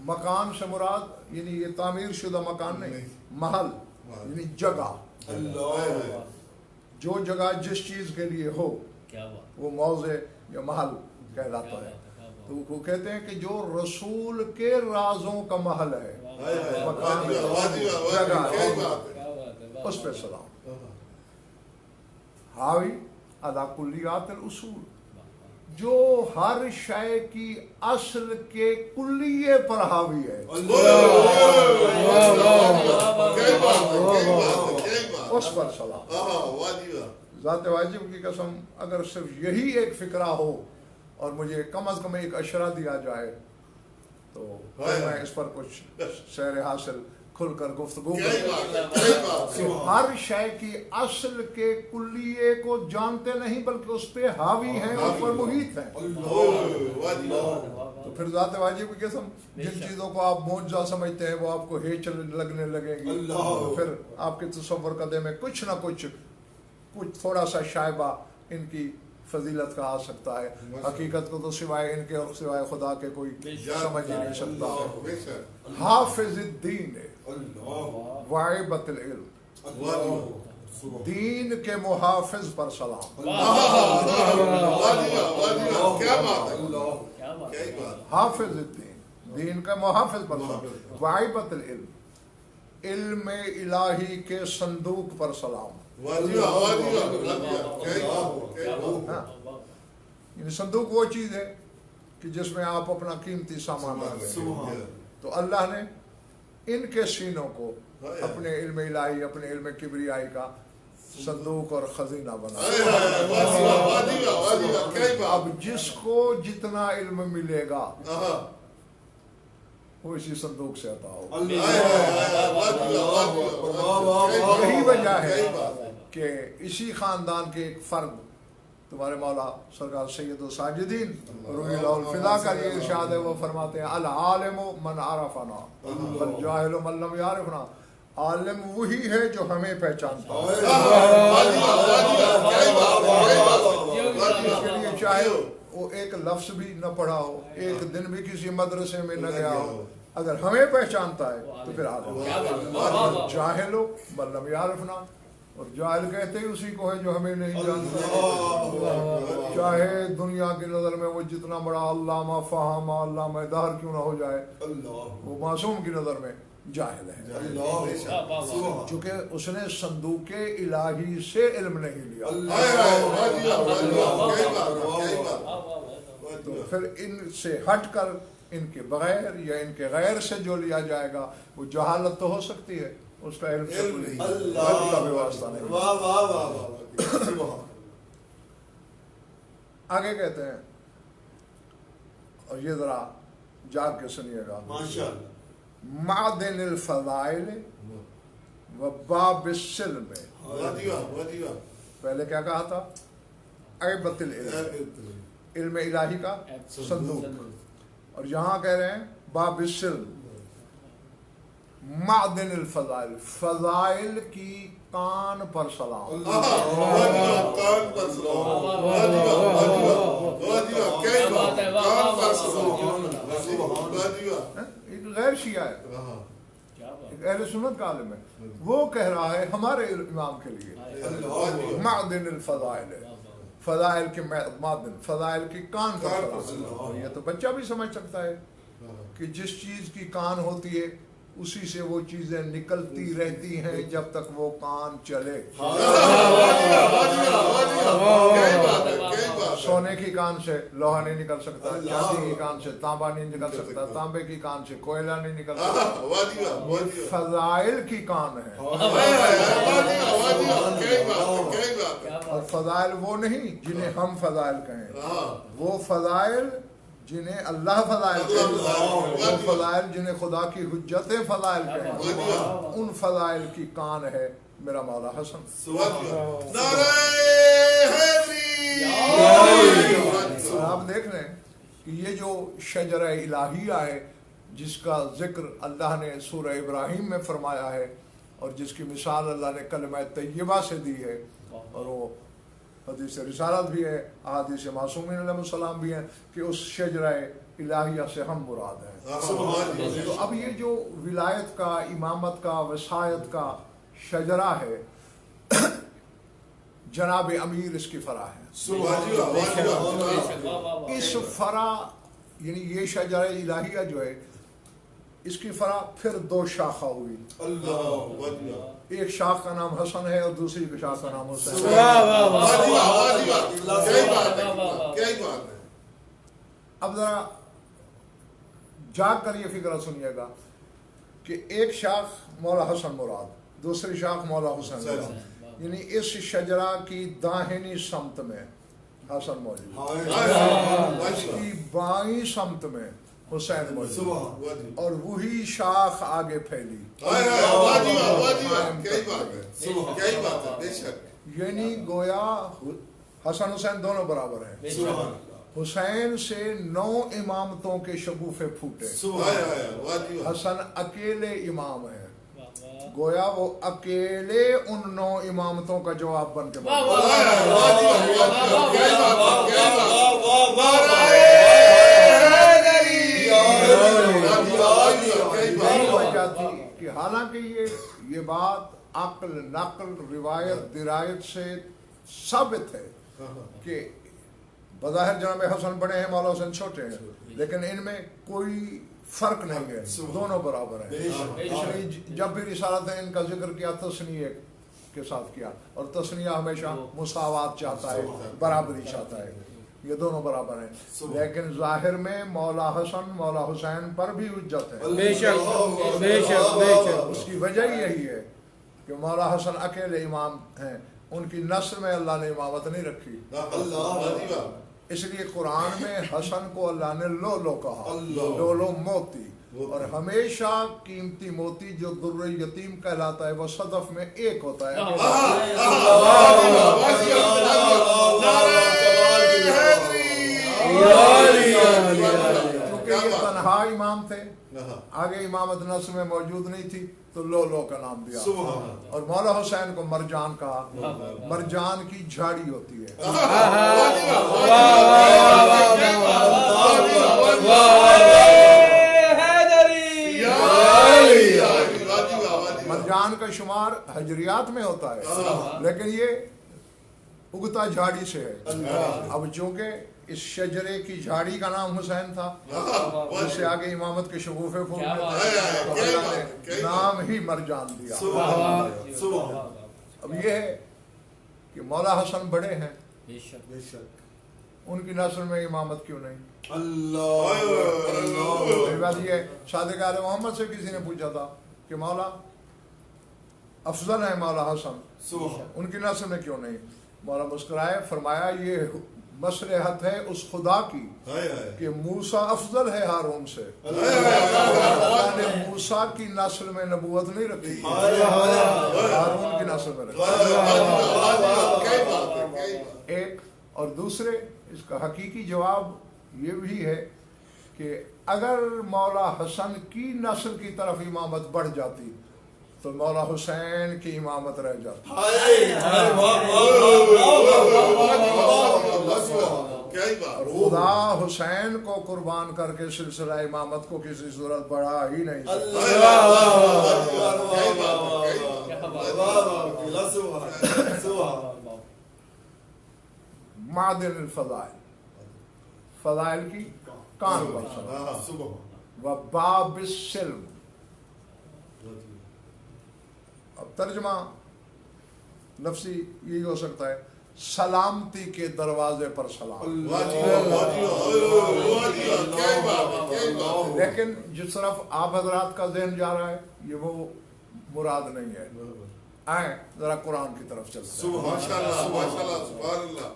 मकान से मुराद यानी ये तामीर शुदा मकान नहीं, महल यानी जगह, जो जगह जिस चीज के लिए हो वो मौज़े या महल कहलाता है। तो वो कहते हैं कि जो रसूल के राजों का महल है, मकान जगह है, उस पे सलाम। हावी अला कुल्लियात अल उसूल, जो हर शय की असल के कुल्लिये पर हावी है, उस पर सलाम। ज़ात वाजिब की कसम, अगर सिर्फ यही एक फिक्रा हो और मुझे कम अज कम एक अशरा दिया जाए तो मैं इस पर कुछ सैर हासिल खुलकर गुफ्तगू करूं। हर शय की असल के कुल्लिये को जानते नहीं बल्कि उस पे हावी हैं, उस पर मुहीत हैं। तो फिर ज़ात वाजिब की कसम, जिन चीज़ों को आप मौजज़ा समझते हैं वो आपको हेच लगने लगेगी, तो फिर आपके तसव्वुर कदे में कुछ ना कुछ थोड़ा सा शायबा इनकी फजीलत का आ सकता है। हकीकत को तो सिवाय इनके और सिवाय खुदा के कोई समझ ही नहीं सकता है। हाफिज़ुद्दीन वाइबतुल इल्म, दीन के मुहाफिज पर सलाम। हाफिज़ुद्दीन, दीन का मुहाफिज पर सलाम। वाइबतुल इल्म, इल्म इलाही के संदूक पर सलाम। संदूक वो चीज है कि जिसमें आप अपना कीमती सामान रखें। तो अल्लाह ने इनके सीनों को अपने इल्म इलाही, अपने इल्म किबरियाई का संदूक और खजीना बना। अब जिसको जितना इल्म मिलेगा वो इसी संदूक से अता हो। यही वजह है कि इसी खानदान के एक फर्द, तुम्हारे मौला सरकार सैयद साजिदीन रूहुल फिदा का ये इरशाद है, वो फरमाते हैं अल आलिमु मन आरफना वल जाहिलु मन लम यारिफना। आलिम वही है जो हमें पहचानता है। इसके लिए चाहे वो एक लफ्ज भी न पढ़ा हो, एक दिन भी किसी मदरसे में न गया हो, अगर हमें पहचानता है तो फिर आलिम। जाहिलो मल्लम यारिफना, और जाहिल कहते ही उसी को है जो हमें नहीं जानता। चाहे दुनिया की नजर में वो जितना बड़ा अल्लामा फहामा अल्लामा दार क्यों ना हो जाए, वो मासूम की नजर में जाहिल है, चूंकि उसने संदूके इलाही से इल्म नहीं लिया। तो फिर इनसे हटकर इनके बगैर या इनके गैर से जो लिया जाएगा वो जहालत तो हो सकती है, उसका इल्म का व्यवस्था नहीं। आगे कहते हैं, और ये जरा जाग के सुनिएगा, मादिनिल फज़ाइल व बाबिस्सिल्म में पहले क्या कहा था? ऐबतुल इल्म, इल्म इलाही का संदूक, और यहाँ कह रहे हैं बाबिस्सिल्म मादिनिल फज़ाइल, फज़ाइल की कान पर सलाम। गैर शिया है, अहले सुन्नत का आलिम है, वो कह रहा है हमारे इमाम के लिए मादिनिल फज़ाइल, फज़ाइल के मादिन, फज़ाइल की कान पर सलाम। ये तो बच्चा भी समझ सकता है कि जिस चीज की कान होती है उसी से वो चीजें निकलती रहती हैं जब तक वो कान चले। सोने की कान से लोहा नहीं निकल सकता, चांदी की कान से तांबा नहीं निकल सकता, तांबे की कान से कोयला नहीं निकल सकता। फज़ाइल की कान है, और फज़ाइल वो नहीं जिन्हें हम फज़ाइल कहें, वो फज़ाइल जिन्हें अल्लाह फज़ाइल कहते हैं, फज़ाइल जिन्हें खुदा की हुज्जतें फज़ाइल कहते हैं, उन फज़ाइल की कान है मेरा मौला हसन। आप देख रहे हैं कि ये जो शजरा इलाहिया है جس کا ذکر اللہ نے سورہ ابراہیم میں فرمایا ہے اور جس کی مثال اللہ نے کلمہ طیبہ سے دی ہے، اور وہ حدیث رسالت بھی ہے، احادیث معصومین علیہ السلام بھی ہیں کہ اس شجرہ الہیہ سے ہم مراد ہیں۔ تو اب یہ جو ولایت کا، امامت کا، وصایت کا شجرہ ہے، جناب امیر اس کی فرع ہے۔ اس فرع یعنی یہ شجرہ الہیہ جو ہے اس کی فرع پھر دو شاخہ ہوئی، ایک شاخ کا نام حسن ہے اور دوسری شاخ کا نام حسین ہے۔ اب ذرا جاگ کر یہ فکرہ سنیے گا کہ ایک شاخ مولا حسن مراد، دوسری شاخ مولا حسین مراد، یعنی اس شجرہ کی داہنی سمت میں حسن موجود، اس کی بائیں سمت میں حسین موجود، اور وہی شاخ آگے پھیلی، یعنی گویا حسن حسین دونوں برابر ہیں۔ حسین سے 9 امامتوں کے شگوفے پھوٹے، حسن اکیلے امام ہیں، گویا وہ اکیلے ان 9 امامتوں کا جواب بن کے وجہ تھی کہ حالانکہ یہ بات عقل، نقل، روایت، درایت سے ثابت ہے کہ بظاہر جناب حسن بڑے ہیں، مولا حسین چھوٹے ہیں، لیکن ان میں کوئی فرق نہیں ہے، دونوں برابر ہیں۔ اس لیے جب بھی رسالت نے ان کا ذکر کیا تثنیہ کے ساتھ کیا، اور تثنیہ ہمیشہ مساوات چاہتا ہے، برابری چاہتا ہے، یہ دونوں برابر ہیں، لیکن ظاہر میں مولا حسن مولا حسین پر بھی حجت ہے، بے شک بے شک بے شک۔ اس کی وجہ یہی ہے کہ مولا حسن اکیلے امام ہیں، ان کی نسل میں اللہ نے امامت نہیں رکھی، اس لیے قرآن میں حسن کو اللہ نے لو لو کہا، لو لو موتی، اور ہمیشہ قیمتی موتی جو در یتیم کہلاتا ہے وہ صدف میں ایک ہوتا ہے، کیونکہ یہ تنہا امام تھے، آگے امامت نسل میں موجود نہیں تھی تو لو لو کا نام دیا، اور مولا حسین کو مرجان کہا، مرجان کی جھاڑی ہوتی ہے، مرجان کا شمار حجریات میں ہوتا ہے، لیکن یہ اگتا جھاڑی سے ہے۔ اب چونکہ اس شجرے کی جھاڑی کا نام حسین تھا، اس سے آگے امامت کے شگوفے پھوٹنے تھے، تو اللہ نے نام ہی مرجان دیا۔ اب یہ ہے کہ مولا حسن بڑے ہیں، ان کی نسل میں امامت کیوں نہیں؟ میری بات یہ ہے، صادق آل محمد سے کسی نے پوچھا تھا کہ مولا افضل ہے مولا حسن، ان کی نسل میں کیوں نہیں؟ مولا مسکرائے، فرمایا یہ مصلحت ہے اس خدا کی کہ موسیٰ افضل ہے ہارون سے، اللہ نے موسیٰ کی نسل میں نبوت نہیں رکھی، ہارون کی نسل میں رکھی۔ ایک اور دوسرے اس کا حقیقی جواب یہ بھی ہے کہ اگر مولا حسن کی نسل کی طرف امامت بڑھ جاتی تو مولا حسین کی امامت رہ جاتی۔ خدا حسین کو قربان کر کے سلسلہ امامت کو کسی صورت بڑھا ہی نہیں معدن الفضائل، فضائل کی کان پر وباب السلم۔ اب ترجمہ لفظی یہی ہو سکتا ہے سلامتی کے دروازے پر سلام، لیکن جس طرف آپ حضرات کا ذہن جا رہا ہے یہ وہ مراد نہیں ہے۔ آئیں ذرا قرآن کی طرف چلتے ہیں۔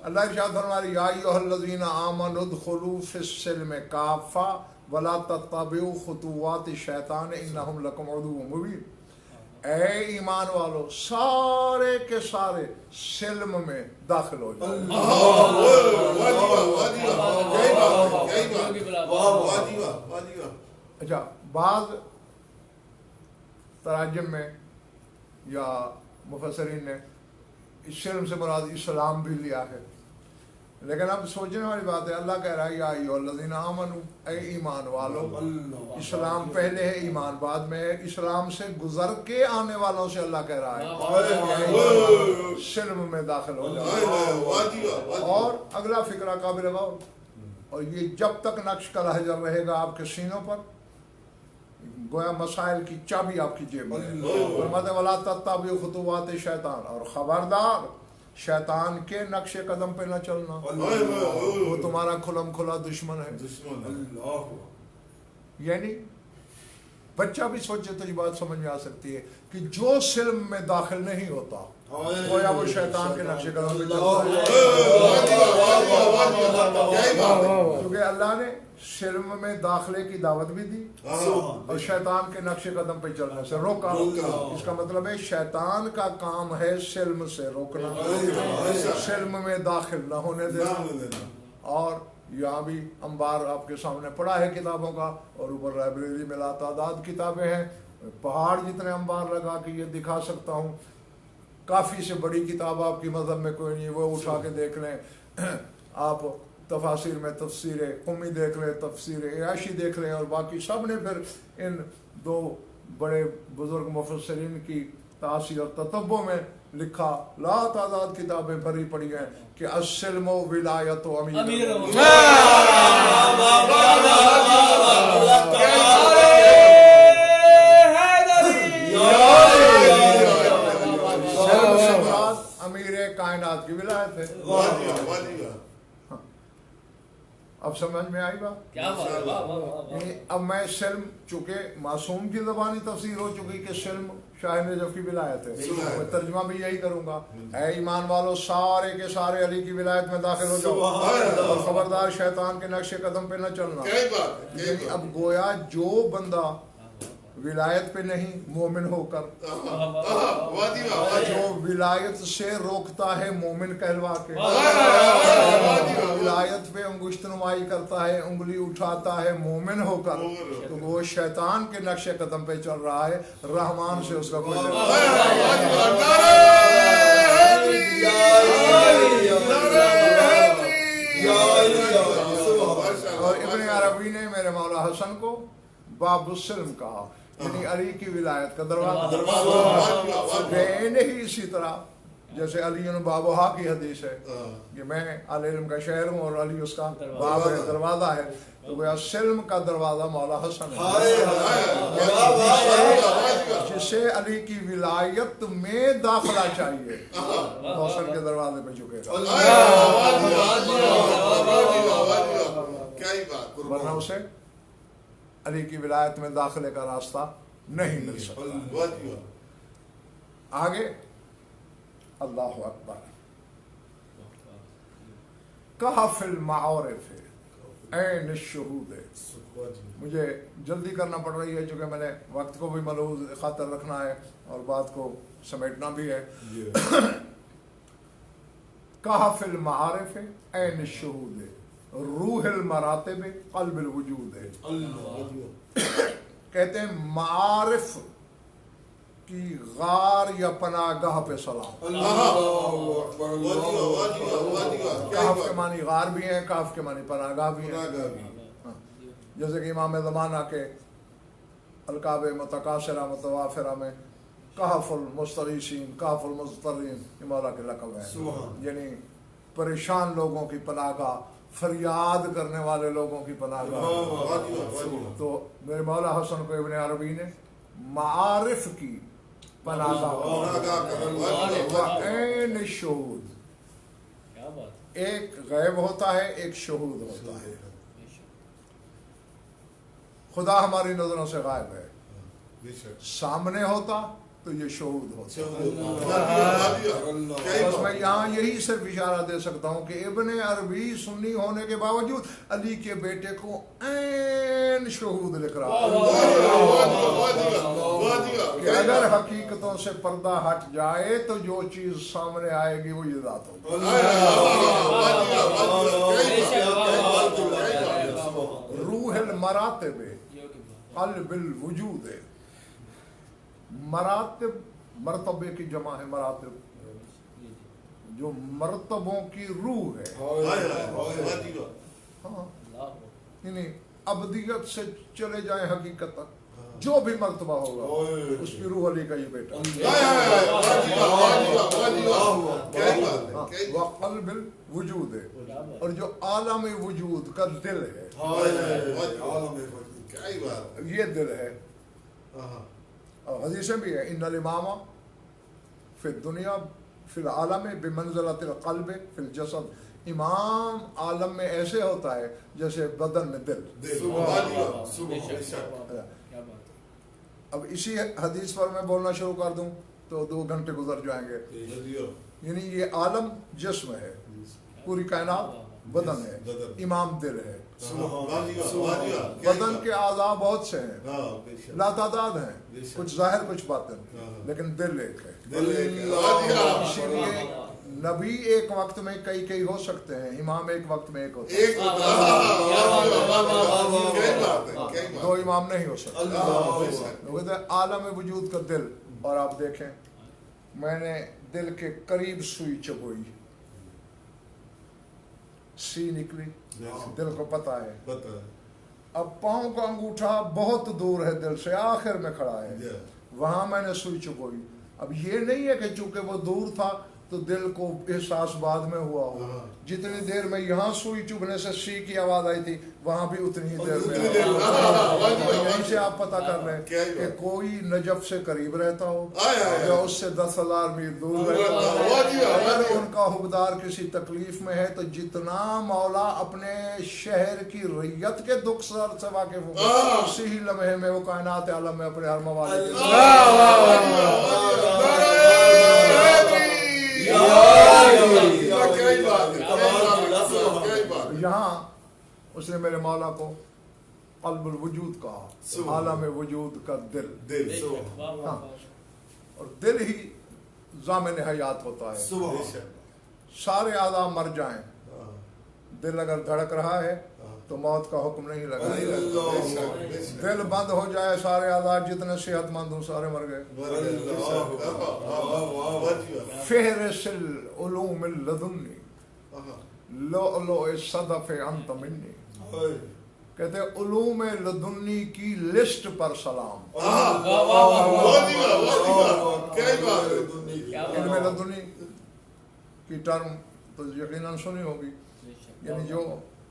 اللہ ارشاد فرمایا یا ایھا الذین آمنوا ادخلوا فی السلم کافہ ولا تتبعوا خطوات الشیطان انہ لکم عدو مبین۔ اے ایمان والو سارے کے سارے سلم میں داخل ہو جائیں۔ اچھا بعض تراجم میں یا مفسرین نے اس علم سے مراد اسلام بھی لیا ہے، لیکن اب سوچنے والی بات ہے، اللہ کہہ رہا ہے یا ایھا الذین آمنو، اے ایمان والو، اسلام پہلے ہے، ایمان بعد میں ہے، اسلام سے گزر کے آنے والوں سے اللہ کہہ رہا ہے سلم میں داخل ہو جاؤ۔ اور اگلا فقرہ قابل غور، اور یہ جب تک نقش کا حجر رہے گا آپ کے سینوں پر، گویا مسائل کی چابی آپ کی جیب میں ہے۔ فرماتے وَلَا تَتَّبِعُوا خُطُوَاتِ الشَّیطان، اور خبردار شیطان کے نقش قدم پہ نہ چلنا، وہ تمہارا کھلم کھلا دشمن ہے۔ یعنی بچہ بھی سوچے تو یہ بات سمجھ میں آ سکتی ہے کہ جو سلم میں داخل نہیں ہوتا گویا وہ شیطان کے نقش قدم پہ چلتا ہے، کیونکہ اللہ نے سلم میں داخلے کی دعوت بھی دی اور شیطان کے نقش قدم پہ چلنے سے روکا۔ اس کا مطلب ہے شیطان کا کام ہے سلم سے روکنا، سلم میں داخل نہ ہونے دینا۔ اور یہاں بھی انبار آپ کے سامنے پڑا ہے کتابوں کا، اور اوپر لائبریری میں لاتعداد کتابیں ہیں، پہاڑ جتنے انبار لگا کے یہ دکھا سکتا ہوں۔ کافی سے بڑی کتاب آپ کی مذہب میں کوئی نہیں، وہ اٹھا کے دیکھ لیں آپ، تفاسیر میں تفسیر قمی دیکھ لیں، تفسیر عیاشی دیکھ لیں، اور باقی سب نے پھر ان دو بڑے بزرگ مفسرین کی تاثیر اور تتبع میں لکھا، لا تعداد کتابیں بھری پڑی ہیں کہ السلم و ولایت و امیر امیر کائنات کی ولایت ہے۔ اب سمجھ میں آئی بات؟ اب میں سلم، چونکہ معصوم کی زبانی تفسیر ہو چکی کہ سلم شاہ نجف کی ولایت ہے، میں ترجمہ بھی یہی کروں گا، اے ایمان والو سارے کے سارے علی کی ولایت میں داخل ہو جاؤ اور خبردار شیطان کے نقش قدم پہ نہ چلنا۔ یعنی اب گویا جو بندہ ولایت پہ نہیں مومن ہو کر، جو ولایت سے روکتا ہے مومن کہلوا کے، ولایت پہ انگشت نمائی کرتا ہے، انگلی اٹھاتا ہے مومن ہو کر، تو وہ شیطان کے نقش قدم پہ چل رہا ہے، رحمان سے اس کا کوئی اور ابن عربی نے میرے مولا حسن کو باب السلم کہا، یعنی علی کی ولایت کا دروازہ۔ ہی اسی طرح جیسے علی بابوہا کی حدیث ہے کہ میں اہل علم کا شہر ہوں اور علی اس کا باب ہے، دروازہ ہے، تو گویا سلم کا دروازہ مولا حسن ہے، جسے علی کی ولایت میں داخلہ چاہیے حسن کے دروازے پہ جھکے گا، ورنہ اسے علی کی ولایت میں داخلے کا راستہ نہیں مل سکتا۔ آگے اللہ اکبر، کہف المعارف عین الشہود۔ مجھے جلدی کرنا پڑ رہی ہے چونکہ میں نے وقت کو بھی ملحوظ خاطر رکھنا ہے اور بات کو سمیٹنا بھی ہے۔ کہف المعارف عین الشہود، روح المراتب قلب الوجود ہے۔ کہتے ہیں معارف کی غار یا پناہ گاہ پہ سلام۔ کہف کے معنی غار بھی ہیں، کہف کے معنی پناہ گاہ بھی ہیں، جیسے کہ امام زمانہ کے القاب متقاصرہ متوافرہ میں کہف المستغیثین، کہف المضطرین، یہ مولا کے لقب ہے، یعنی پریشان لوگوں کی پناہ گاہ، فریاد کرنے والے لوگوں کی پناہ گاہ۔ تو میرے مولا حسن کو ابن عربی نے معارف کی پناہ گاہ، عین الشہود، ایک غیب ہوتا ہے ایک شہود ہوتا ہے۔ خدا ہماری نظروں سے غائب ہے، سامنے ہوتا تو یہ شہود ہوتا۔ بس میں یہاں یہی صرف اشارہ دے سکتا ہوں کہ ابن عربی سنی ہونے کے باوجود علی کے بیٹے کو عین شہود لکھ رہا کہ اگر حقیقتوں سے پردہ ہٹ جائے تو جو چیز سامنے آئے گی وہ یہ ذات ہوگی۔ روح المراتب क़ल्ब वजूद है। मरातिब, मरतबे की जमा है मरातिब, जो मरतबों की रूह है। हाँ, यानी अबदियत से चले जाए हकीकत तक, जो भी मर्तबा होगा उसकी रूह अली का ये बेटा। क़ल्ब वजूद है, और जो आलम वजूद का दिल है, ये दिल है। और हदीसें भी है, इन्नल इमामा फिल दुनिया फिल आलम बिमंज़िलतिल क़ल्ब फिल जसद। इमाम आलम में ऐसे होता है जैसे बदन में दिल। अब इसी हदीस पर मैं बोलना शुरू कर दूं तो 2 घंटे गुजर जाएंगे। यानी ये आलम जिस्म है, पूरी कायनात बदन है, इमाम दिल है। बदन के आज़ा बहुत से हैं, लातादाद हैं, कुछ जाहिर कुछ बातिन, लेकिन दिल एक है। इसीलिए नबी एक वक्त में कई हो सकते हैं, इमाम एक वक्त में एक होता है। 2 इमाम नहीं हो सकते। आलम वजूद का दिल। और आप देखें, मैंने दिल के करीब सुई चबोई, सी निकली, दिल को पता है। अब पाँव का अंगूठा बहुत दूर है दिल से, आखिर में खड़ा है, वहां मैंने सुई चुभोई। अब ये नहीं है कि चूंकि वो दूर था तो दिल को एहसास बाद में हुआ हो। जितनी देर में यहाँ सुई चुभने से सी की आवाज आई थी, वहां भी उतनी ही देर में। यहीं से आप पता कर लें कि कोई नजफ से करीब रहता हो या उससे 10,000 मील दूर रहता हो। अगर उनका हुबदार किसी तकलीफ में है तो जितना मौला अपने शहर की रैयत के दुख से वाकिफ हो, उसी ही लम्हे में वो कायनात आलम में अपने हर मवाले यहाँ उसने मेरे मौला को क़ल्बुल वजूद कहा, आलम वजूद का दिल। हाँ, और दिल ही ज़ामिन हयात होता है। सारे आज़ा मर जाएं, दिल अगर धड़क रहा है तो मौत का हुक्म नहीं लगा। दिल बंद हो जाए, सारे आज़ा जितने सेहतमंद हूँ सारे मर गए। फ़हरिसिल उलूमिल लदुन्नी लुलुए सदफ़े अंत मिन्नी। कहते उलूम लदुन्नी की लिस्ट पर सलाम। इल्म लदुन्नी की टर्म तो यकीनन सुनी होगी, यानी जो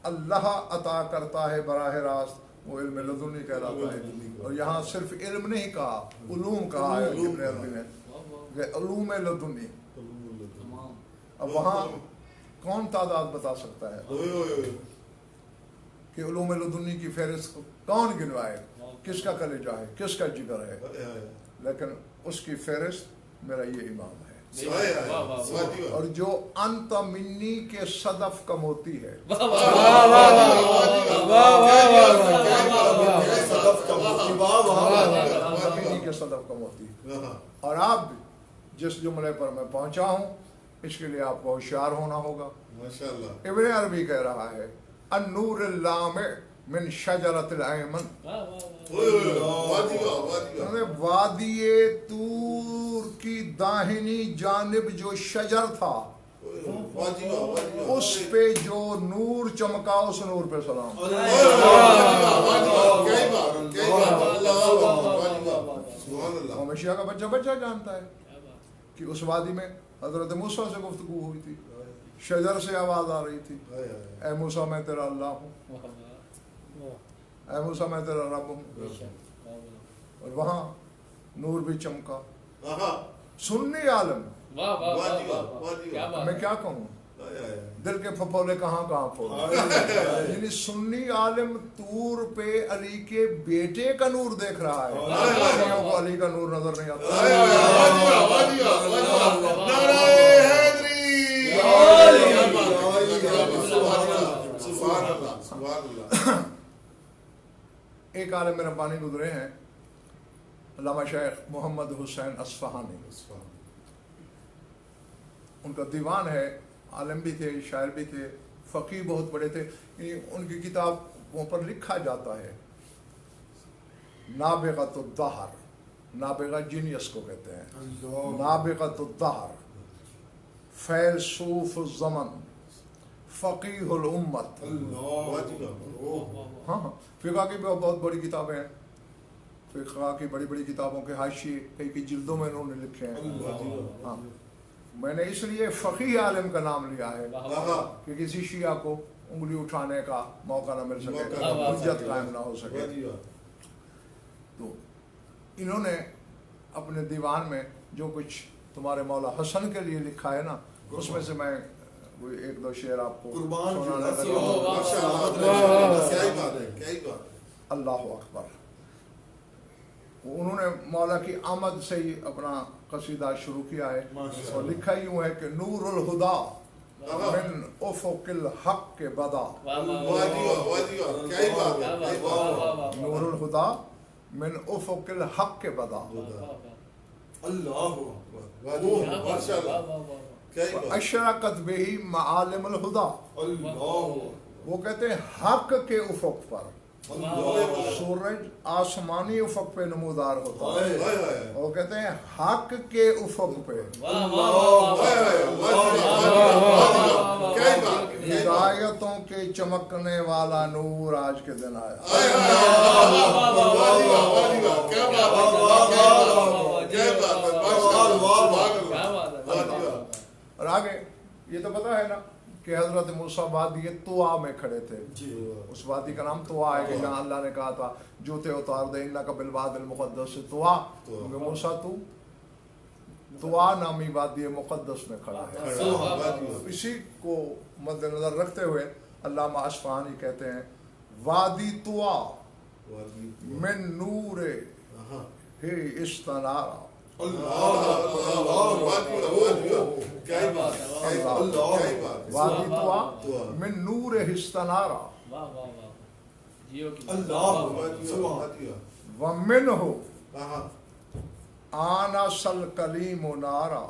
अल्लाह अता करता है बराह रास्त, वो इल्म लदुन्नी कहलाता है। और यहाँ सिर्फ इल्म नहीं कहा, उलूम कहा है इब्न अरबी ने, उलूम लदुन्नी। अब वहाँ कौन तादाद बता सकता है कि उलूम लदुन्नी की फहरिस्त कौन गिनवाए, किसका कलेजा है, किसका जिगर है, लेकिन उसकी फहरिस्त मेरा ये इमाम है। और जो अंत मिन्नी के सदफ का मोती है, मिन्नी के सदफ का मोती। और आप जिस जुमले पर मैं पहुंचा हूं, इसके लिए आपको होशियार होना होगा। इब्न अरबी कह रहा है, अन्नूर लामे मिन शजरतिल अयमन, वादिये तूर की दाहिनी जानिब जो शजर था, उस पे जो नूर चमका, उस नूर पे सलाम। हमेशा का बच्चा बच्चा जानता है कि उस वादी में हजरत मूसा से गुफ्तगू हुई थी, शजर से आवाज आ रही थी, ऐ मूसा मैं तेरा अल्लाह हूँ, ऐ मूसा मैं तेरा रब हूँ। और वहाँ नूर भी चमका। सुन्नी आलम, मैं क्या कहूँ, दिल के फफोले कहाँ फोड़े। यानी सुन्नी आलिम तूर पे अली के बेटे का नूर देख रहा है, को अली का नूर नजर नहीं आता। एक आलिम मेरे पानी गुजरे हैं, अल्लामा शेख मोहम्मद हुसैन अस्फहानी। उनका दीवान है, आलिम भी थे, शायर भी थे, फ़कीह बहुत बड़े थे। उनकी किताबों पर लिखा जाता है नाबिगत उद्दहर, नाबिगा जीनियस को कहते हैं, नाबिगत उद्दहर, फैलसूफ ज़मन, फ़कीहुल उम्मत। हाँ, फ़िक़्ह की बहुत बड़ी किताबें हैं, फ़िक़्ह की बड़ी बड़ी किताबों के हाशिए कई कई जिल्दों में इन्होंने लिखे हैं। हाँ, मैंने इसलिए फ़क़ीह आलिम का नाम लिया है कि किसी शिया को उंगली उठाने का मौका न मिल सके, हुज्जत कायम ना हो सके। तो इन्होंने अपने दीवान में जो कुछ तुम्हारे मौला हसन के लिए लिखा है ना, उसमें से मैं एक दो शेर आपको सुनाने लगा। अल्लाह अकबर। उन्होंने मौला की आमद से ही अपना कसीदा शुरू किया है और लिखा यूं है कि नूरुल हुदा मिन उफुकिल हक के बदा, नूरुल हुदा मिन उफुकिल हक के बदा, अशरकत बिही मालिमुल हुदा। वो कहते हैं हक के उफुक पर सूरज आसमानी उफक पे नमूदार होता है, वो कहते हैं हक के उफक पे हिदायतों के चमकने वाला नूर आज के दिन आया। और आगे ये तो पता है ना कि हजरत मूसा वादी तुआ में खड़े थे, उस वादी का नाम तुआ है कि जहाँ अल्लाह ने कहा था जूते उतार दे इन्नका बिल वादिल मुक़द्दस से तुआ, क्योंकि मूसा तू तुआ नामी वादी मुक़द्दस में खड़ा है। इसी को मद्देनजर रखते हुए अल्लामा अस्फ़हानी कहते हैं वादी तुआ मिन नूरे ही इस्तनारा, वादी तुआ मिन नूर हिस्तनारा व मिन हो आना सल कलीम नारा।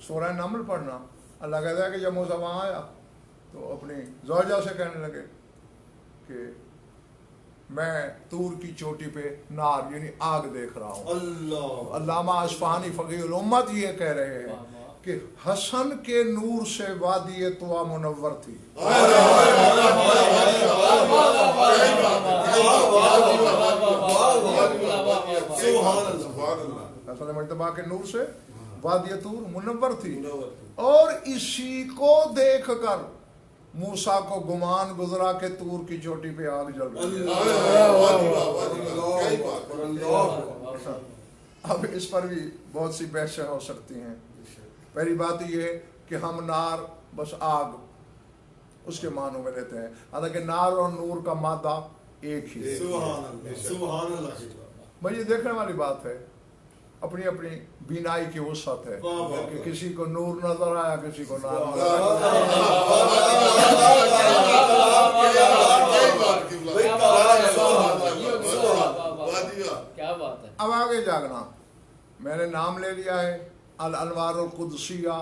सूरह नमल पढ़ना, अल्लाह कहता है कि जब मूसा वहाँ आया तो अपनी ज़ौजा से कहने लगे कि मैं तूर की चोटी पे नार यानी आग देख रहा हूँ। अल्लामा अस्फ़हानी फ़क़ीहुल उम्मत ये कह रहे हैं कि हसन के नूर से वादी तुआ मुनव्वर थी। हसन मुज्तबा के नूर से वादी तूर मुनव्वर थी और इसी को देख कर मूसा को गुमान गुजरा के तूर की चोटी पे आग जल रही है। अब इस पर भी बहुत सी बहसें हो सकती हैं। पहली बात ये है कि हम नार बस आग उसके मानों में लेते हैं, हालांकि नार और नूर का मादा एक ही है। भाई ये देखने वाली बात है, अपनी अपनी बीनाई की वसअत है कि किसी को नूर नजर आया, किसी को नार नजर क्या बात है। अब आगे जागना, मैंने नाम ले लिया है अल अनवारुल कुदसिया,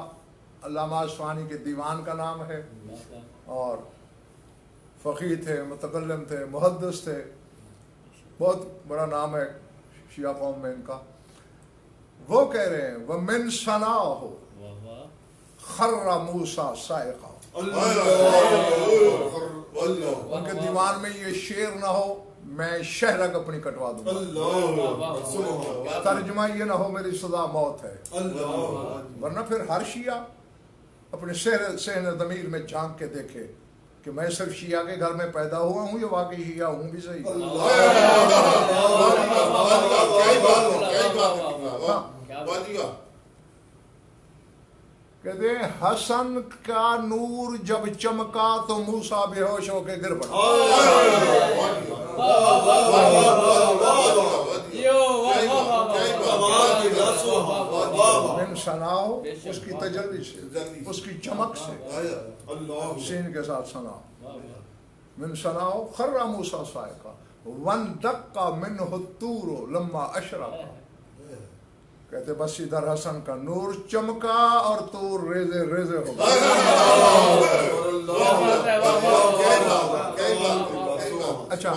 अल्लामा अस्फ़हानी के दीवान का नाम है और फ़क़ीह थे, मुतकल्लिम थे, मुहद्दिस थे, बहुत बड़ा नाम है शिया कौम में इनका। वो कह रहे हैं वह मिन सना हो खर्रा मूसा साइक़ा, उनके दीवान में ये शेर ना हो मैं शहरक अपनी कटवा दूंगा, तर्जुमा ये ना हो मेरी सजा मौत है। वरना फिर हर शिया अपने सहन ज़मीर में झांक के देखे कि मैं सिर्फ शिया के घर में पैदा हुआ हूँ, ये वाकई शिया हूँ भी सही। कहते हैं हसन का नूर जब चमका तो मूसा बेहोश होके गिर पड़ा। मिन सनाओ उसकी तजल्ली से, उसकी चमक से, सीन के साथ सना मिन सनाओ खर्रा मूसा साइक़ा वन दक्का मिन हुत्तूरो लम्मा अशरका। कहते बस इधर हसन का नूर चमका और तूर रेजे रेजे हो गया। अच्छा,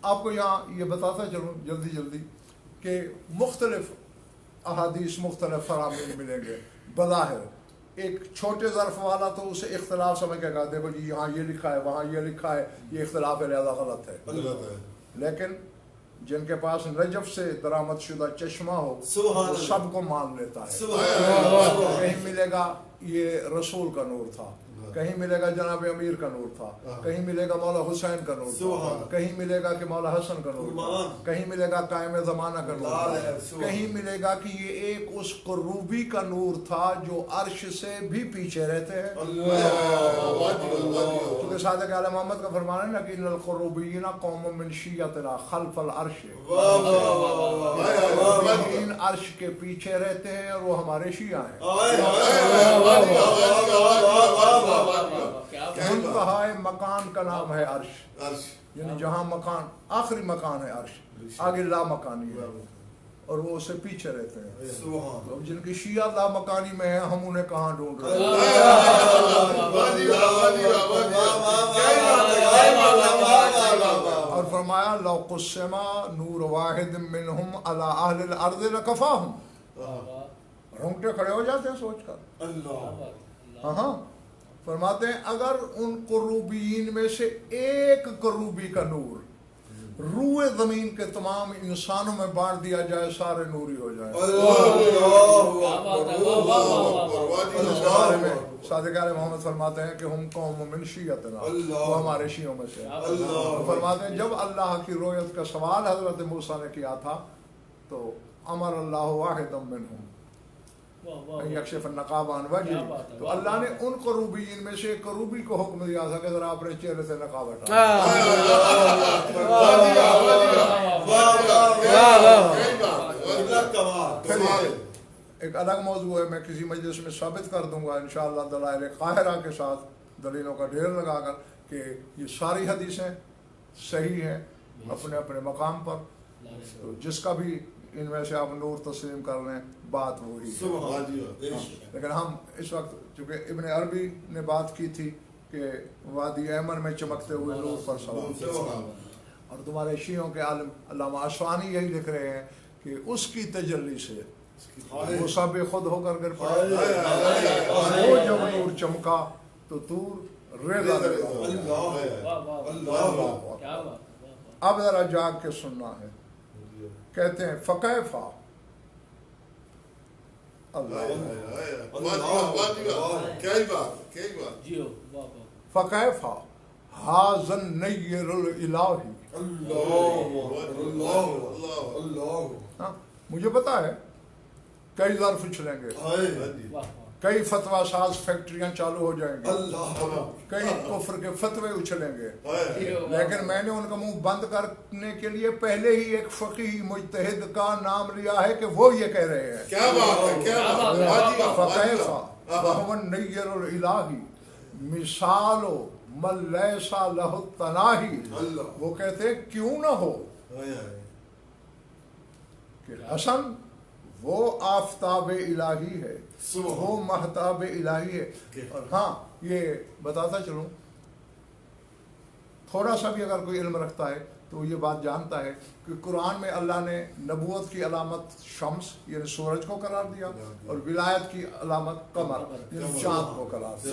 آپ کو یہاں یہ بتاتا چلوں جلدی جلدی کہ مختلف احادیث مختلف فرامین ملیں گے. بظاہر ایک چھوٹے ظرف والا تو اسے اختلاف سمجھ کے کہا دیکھو جی یہاں یہ لکھا ہے وہاں یہ لکھا ہے یہ اختلاف ہے لہذا غلط ہے. لیکن جن کے پاس نجف سے درآمد شدہ چشمہ ہو وہ سب کو مان لیتا ہے. کہیں ملے گا یہ رسول کا نور تھا, کہیں ملے گا جناب امیر کا نور تھا, کہیں ملے گا مولا حسین کا نور تھا, کہیں ملے گا کہ مولا حسن کا نور تھا, کہیں ملے گا قائم زمانہ کا نور تھا, کہیں ملے گا کہ یہ ایک اس قروبی کا نور تھا جو عرش سے بھی پیچھے رہتے ہیں. کیونکہ صادق آل محمد کا فرمان ہے نا کہ ان القروبیین قوم من شیعتنا خلف العرش, قروبیین عرش کے پیچھے رہتے ہیں اور وہ ہمارے شیعہ ہیں. منتہائے مکان کا نام ہے عرش, یعنی جہاں مکان آخری مکان ہے عرش, آگے لا مکانی ہے اور وہ اسے پیچھے رہتے ہیں. تو جن کی شیعہ لا مکانی میں ہے ہم انہیں کہاں ڈھونڈ رہے ہیں. اور فرمایا لو قسما نور واحد منہم علی اہل الارض لکفاہم. رونگٹے کھڑے ہو جاتے ہیں سوچ کر. ہاں فرماتے ہیں اگر ان قروبیین میں سے ایک قروبی کا نور روئے زمین کے تمام انسانوں میں بانٹ دیا جائے سارے نوری ہو جائیں. صادق آل محمد فرماتے ہیں کہ ہم قوم من شیعتنا, وہ ہمارے شیعوں میں سے. فرماتے ہیں جب اللہ کی رویت کا سوال حضرت موسیٰ نے کیا تھا تو امر اللہ واحد منہم یکشف النقاب عن وجہ, تو اللہ نے ان قروبیین میں سے قروبی کو حکم دیا تھا کہ ذرا اپنے چہرے سے نقاب ہٹا. ایک الگ موضوع ہے, میں کسی مجلس میں ثابت کر دوں گا انشاءاللہ دلائل قاہرہ کے ساتھ دلیلوں کا ڈھیر لگا کر کہ یہ ساری حدیثیں صحیح ہیں اپنے اپنے مقام پر. تو جس کا بھی ان میں سے آپ نور تسلیم کر لیں بات وہی ہے. لیکن ہم اس وقت چونکہ ابن عربی نے بات کی تھی کہ وادی ایمن میں چمکتے ہوئے نور پر سوار, اور تمہارے شیعوں کے عالم علامہ اشوانی یہی لکھ رہے ہیں کہ اس کی تجلی سے وہ سب خود ہو کر گر پڑے. وہ جب نور چمکا تو تور ریزہ ریزہ. اب ذرا جاگ کے سننا ہے. کہتے ہیں فکیفا فکیفا ھذا النیر الالہی. مجھے پتا ہے کئی ظرف اچھلیں گے, کئی فتویٰ ساز فیکٹریاں چالو ہو جائیں گی, کئی کفر کے فتوے اچھلیں گے, لیکن میں نے ان کا منہ بند کرنے کے لیے پہلے ہی ایک فقیہ مجتہد کا نام لیا ہے کہ وہ یہ کہہ رہے ہیں. کیا بات ہے, کیا بات ہے. فکیفا وہو النیر الالہی مثال من لیس لہ التناہی. وہ کہتے ہیں کیوں نہ ہو کہ حسن وہ آفتاب الہی ہے, وہ مہتاب الہی ہے. اور ہاں یہ بتاتا چلوں تھوڑا سا بھی اگر کوئی علم رکھتا ہے تو یہ بات جانتا ہے کہ قرآن میں اللہ نے نبوت کی علامت شمس یعنی سورج کو قرار دیا اور ولایت کی علامت قمر یعنی چاند کو قرار دیا.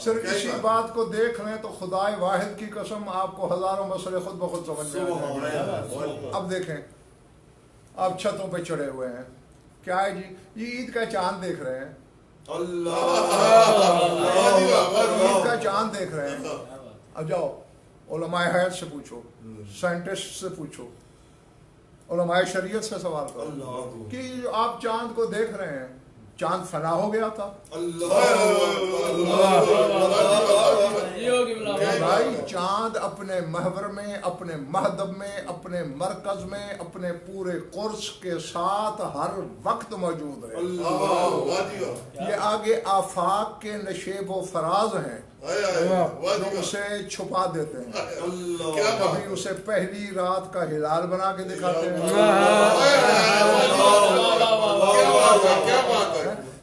صرف اسی بات کو دیکھ لیں تو خدائے واحد کی قسم آپ کو ہزاروں مسئلے خود بخود سمجھ میں آ جائیں گے. اب دیکھیں آپ چھتوں پہ چڑھے ہوئے ہیں, کیا ہے جی یہ عید کا چاند دیکھ رہے ہیں, عید کا چاند دیکھ رہے ہیں. اب جاؤ علماء حیات سے پوچھو, سائنٹسٹ سے پوچھو, علماء شریعت سے سوال کرو کہ جو آپ چاند کو دیکھ رہے ہیں چاند فنا ہو گیا تھا. بھائی چاند اپنے محور میں, اپنے مہدب میں, اپنے مرکز میں, اپنے پورے قرص کے ساتھ ہر وقت موجود ہے. یہ آگے آفاق کے نشیب و فراز ہیں جو اسے چھپا دیتے ہیں. کبھی اسے پہلی رات کا ہلال بنا کے دکھاتے ہیں,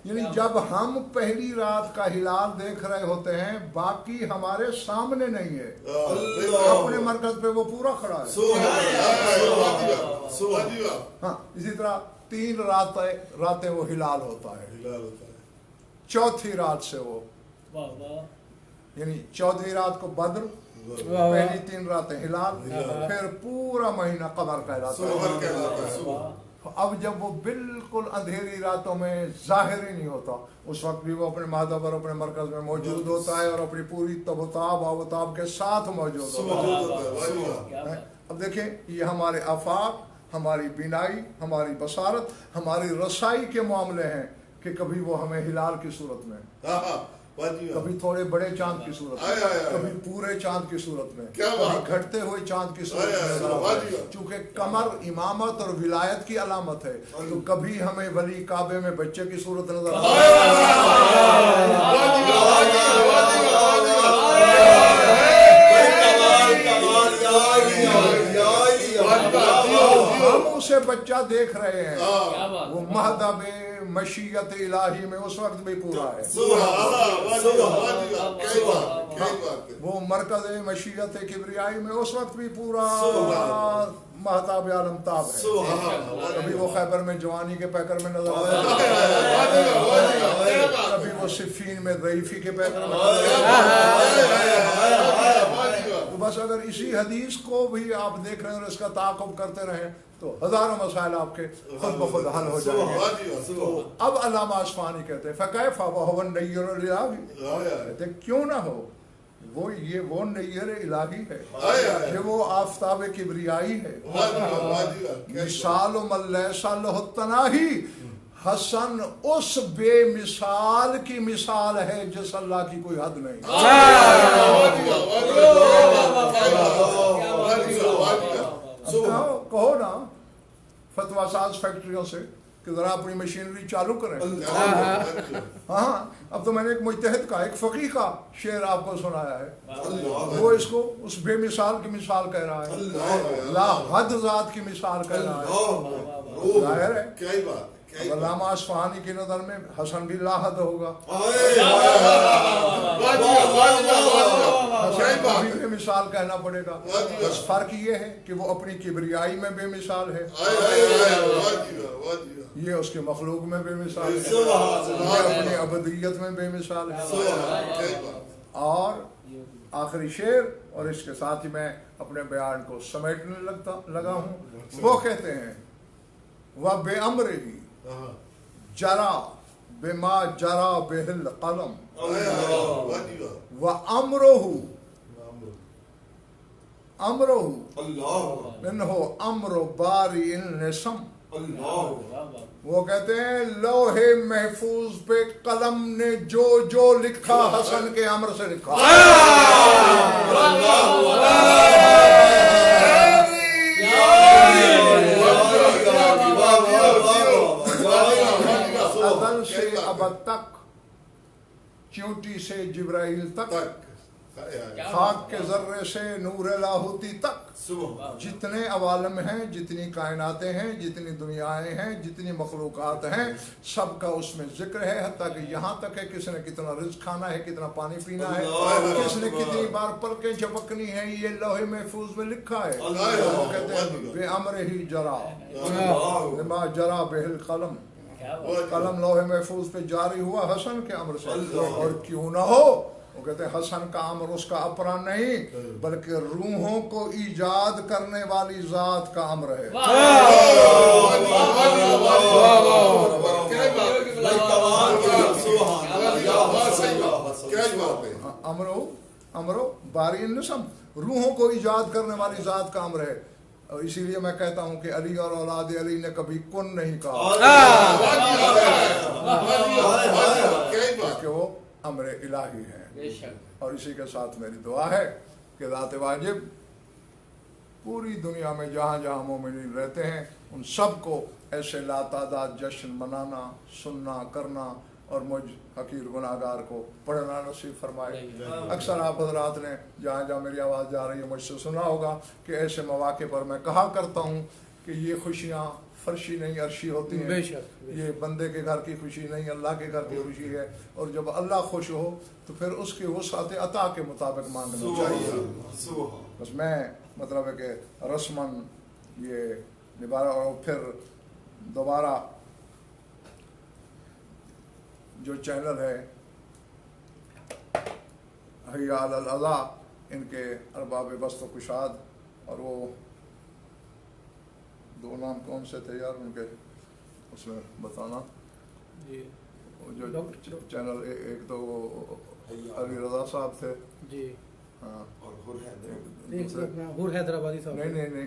یعنی جب ہم پہلی رات کا ہلال دیکھ رہے ہوتے ہیں باقی ہمارے سامنے نہیں ہے, اپنے مرکز پہ وہ پورا کھڑا ہے. ہاں اسی طرح 3 راتیں وہ ہلال ہوتا ہے, چوتھی رات سے وہ یعنی 14ویں رات کو بدر, پہلی 3 راتیں ہلال, پھر پورا مہینہ قمر کہلاتا ہے. اب جب وہ بالکل اندھیری راتوں میں ظاہر ہی نہیں ہوتا اس وقت بھی وہ اپنے مادہ پر اپنے مرکز میں موجود ہوتا ہے اور اپنی پوری تب و تاب آوتاب کے ساتھ موجود ہوتا ہے. اب دیکھیں یہ ہمارے آفاق, ہماری بینائی, ہماری بصارت, ہماری رسائی کے معاملے ہیں کہ کبھی وہ ہمیں ہلال کی صورت میں, کبھی تھوڑے بڑے چاند کی صورت میں, کبھی پورے چاند کی صورت میں, کبھی گھٹتے ہوئے چاند کی صورت میں. چونکہ قمر امامت اور ولایت کی علامت ہے تو کبھی ہمیں ولی کعبے میں بچے کی صورت نظر ہم اسے بچہ دیکھ رہے ہیں, وہ مہدب مشیت الہی میں اس وقت بھی پورا ہے, وہ مرکز مشیت کبریائی میں اس وقت بھی پورا مہتاب عالم تاب ہے. کبھی وہ خیبر میں جوانی کے پیکر میں نظر آتا ہے, کبھی وہ صفین میں ضعیفی کے پیکر میں نظر آتا ہے. تو بس اگر اسی حدیث کو بھی آپ دیکھ رہے ہیں اور اس کا تعاقب کرتے رہیں تو ہزاروں مسائل آپ کے خود بخود حل ہو جائیں گے. تو اب علامہ اصفہانی کہتے ہیں فکیف وہو النیر الالہی, کہتے ہیں کیوں نہ ہو وہ نیر الہی ہے, کہ وہ آفتاب کبریائی ہے. مثال من لیس لہ التناہی, حسن اس بے مثال کی مثال ہے جس اللہ کی کوئی حد نہیں. کہو نا فتویٰ ساز فیکٹریوں سے کہ ذرا اپنی مشینری چالو کریں. ہاں اب تو میں نے ایک مجتہد کا, ایک فقیہ کا شعر آپ کو سنایا ہے, وہ اس کو اس بے مثال کی مثال کہہ رہا ہے, لا حد ذات کی مثال کہہ رہا ہے. ظاہر ہے علامہ اصفہانی کی نظر میں حسن بھی لا حد ہوگا, حسن بھی بے مثال کہنا پڑے گا. بس فرق یہ ہے کہ وہ اپنی کبریائی میں بے مثال ہے, یہ اس کے مخلوق میں بے مثال ہے, یہ اپنی ابدیت میں بے مثال ہے. اور آخری شعر, اور اس کے ساتھ ہی میں اپنے بیان کو سمیٹنے لگا ہوں. وہ کہتے ہیں وَبِأَمْرِهِ جرا بما جرا به القلم وَأَمْرُهُ منه امر باری النسم. وہ کہتے ہیں لوح محفوظ پہ قلم نے جو جو لکھا حسن کے امر سے لکھا. ازل سے ابد تک, چیونٹی سے جبرائیل تک, خاک کے ذرے سے نور لاہوتی تک, جتنے عوالم ہیں, جتنی کائناتیں ہیں, جتنی دنیایں ہیں, جتنی مخلوقات ہیں, سب کا اس میں ذکر ہے. حتیٰ کہ یہاں تک ہے کس نے کتنا رزق کھانا ہے, کتنا پانی پینا ہے, کس نے کتنی بار پلکیں جھپکنی ہیں, یہ لوح محفوظ میں لکھا ہے. وہ کہتے ہیں بے امر ہی جرا بما جرا بہ القلم, قلم لوح محفوظ پہ جاری ہوا حسن کے امر سے. اور کیوں نہ ہو, وہ کہتے ہیں حسن کا امر اس کا اپنا نہیں بلکہ روحوں کو ایجاد کرنے والی ذات کا امر ہے. امرو باری النسم, روحوں کو ایجاد کرنے والی ذات کا امر ہے. اور اسی لیے میں کہتا ہوں کہ علی اور اولاد علی نے کبھی کن نہیں کہا, کہ وہ امر الہی ہے. اور اسی کے ساتھ میری دعا ہے کہ ذات واجب پوری دنیا میں جہاں جہاں مومنین رہتے ہیں ان سب کو ایسے لا تعداد جشن منانا, سننا, کرنا اور مجھ حقیر گناہگار کو پڑھنا نصیب فرمائے. اکثر آپ حضرات نے جہاں جہاں میری آواز جا رہی ہے مجھ سے سنا ہوگا کہ ایسے مواقع پر میں کہا کرتا ہوں کہ یہ خوشیاں فرشی نہیں عرشی ہوتی ہیں. بے شک یہ بندے کے گھر کی خوشی نہیں اللہ کے گھر کی خوشی ہے. اور جب اللہ خوش ہو تو پھر اس کی وسعت عطا کے مطابق مانگنا چاہیے. بس میں مطلب ہے کہ رسماً یہ نبھارا. اور پھر دوبارہ جو چینل ہے حیا علی الاذا ان کے ارباب بست و کشاد اور وہ دو نام کون سے تھے یار ان کے اس میں بتانا جی جو چینل ایک تو وہ علی رضا صاحب تھے جی ہاں حور حیدرآبادی صاحب نہیں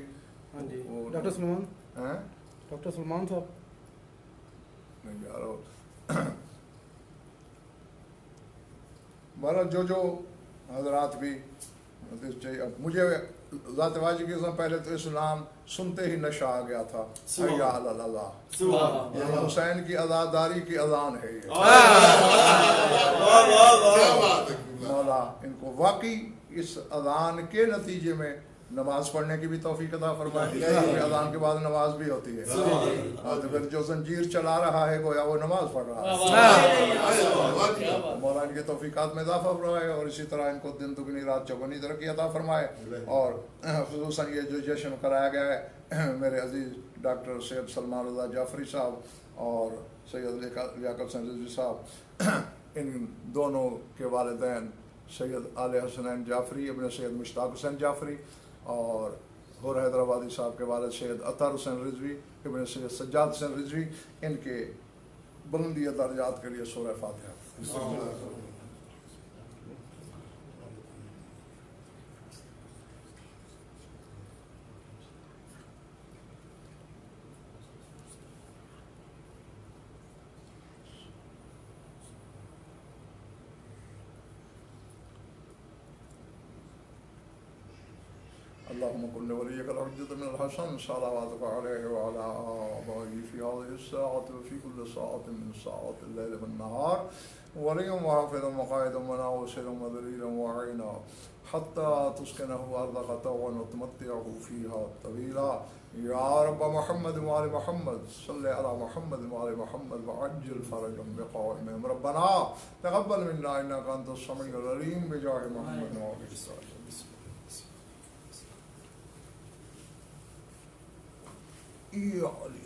ہاں جی وہ ڈاکٹر سلمان ہیں ڈاکٹر سلمان صاحب نہیں یار بہرحال جو حضرات بھی مجھے ذات واجب کی قسم پہلے تو اسلام سنتے ہی نشہ آ گیا تھا. حیا علی الاذا یعنی حسین کی عزاداری کی اذان ہے یہ. مولا ان کو واقعی اس اذان کے نتیجے میں نماز پڑھنے کی بھی توفیق عطا فرمائے. اذان کے بعد نماز بھی ہوتی ہے تو پھر جو زنجیر چلا رہا ہے گویا وہ نماز پڑھ رہا ہے. مولا ان کے توفیقات میں اضافہ فرمائے اور اسی طرح ان کو دن دگنی رات چوگنی ترقی عطا فرمائے. اور خصوصاً یہ جو جشن کرایا گیا ہے میرے عزیز ڈاکٹر سید سلمان رضا جعفری صاحب اور سید لیاقت حسین رضوی صاحب ان دونوں کے والدین سید آل حسنین جعفری ابن سید مشتاق حسین جعفری اور حور حیدرآبادی صاحب کے والد سید اطہر حسین رضوی ابن سید سجاد حسین رضوی ان کے بلندی درجات کے لیے سورہ فاتحہ. اللهم كن وليك الحجة من الحسن صلواتك عليه وعلى آبائه في هذه الساعة وفي كل ساعة من ساعات الليل والنهار وليا وحافظا وقائدا وناصرا وذليلا وعينا حتى تسكنه أرضك طوعا وتمتعه فيها طويلا. يا رب محمد وآل محمد صل على محمد وآل محمد وعجل فرجهم بقائمهم. ربنا تقبل منا إنك أنت السميع العليم بجاه محمد وآله وصحبه. يا علي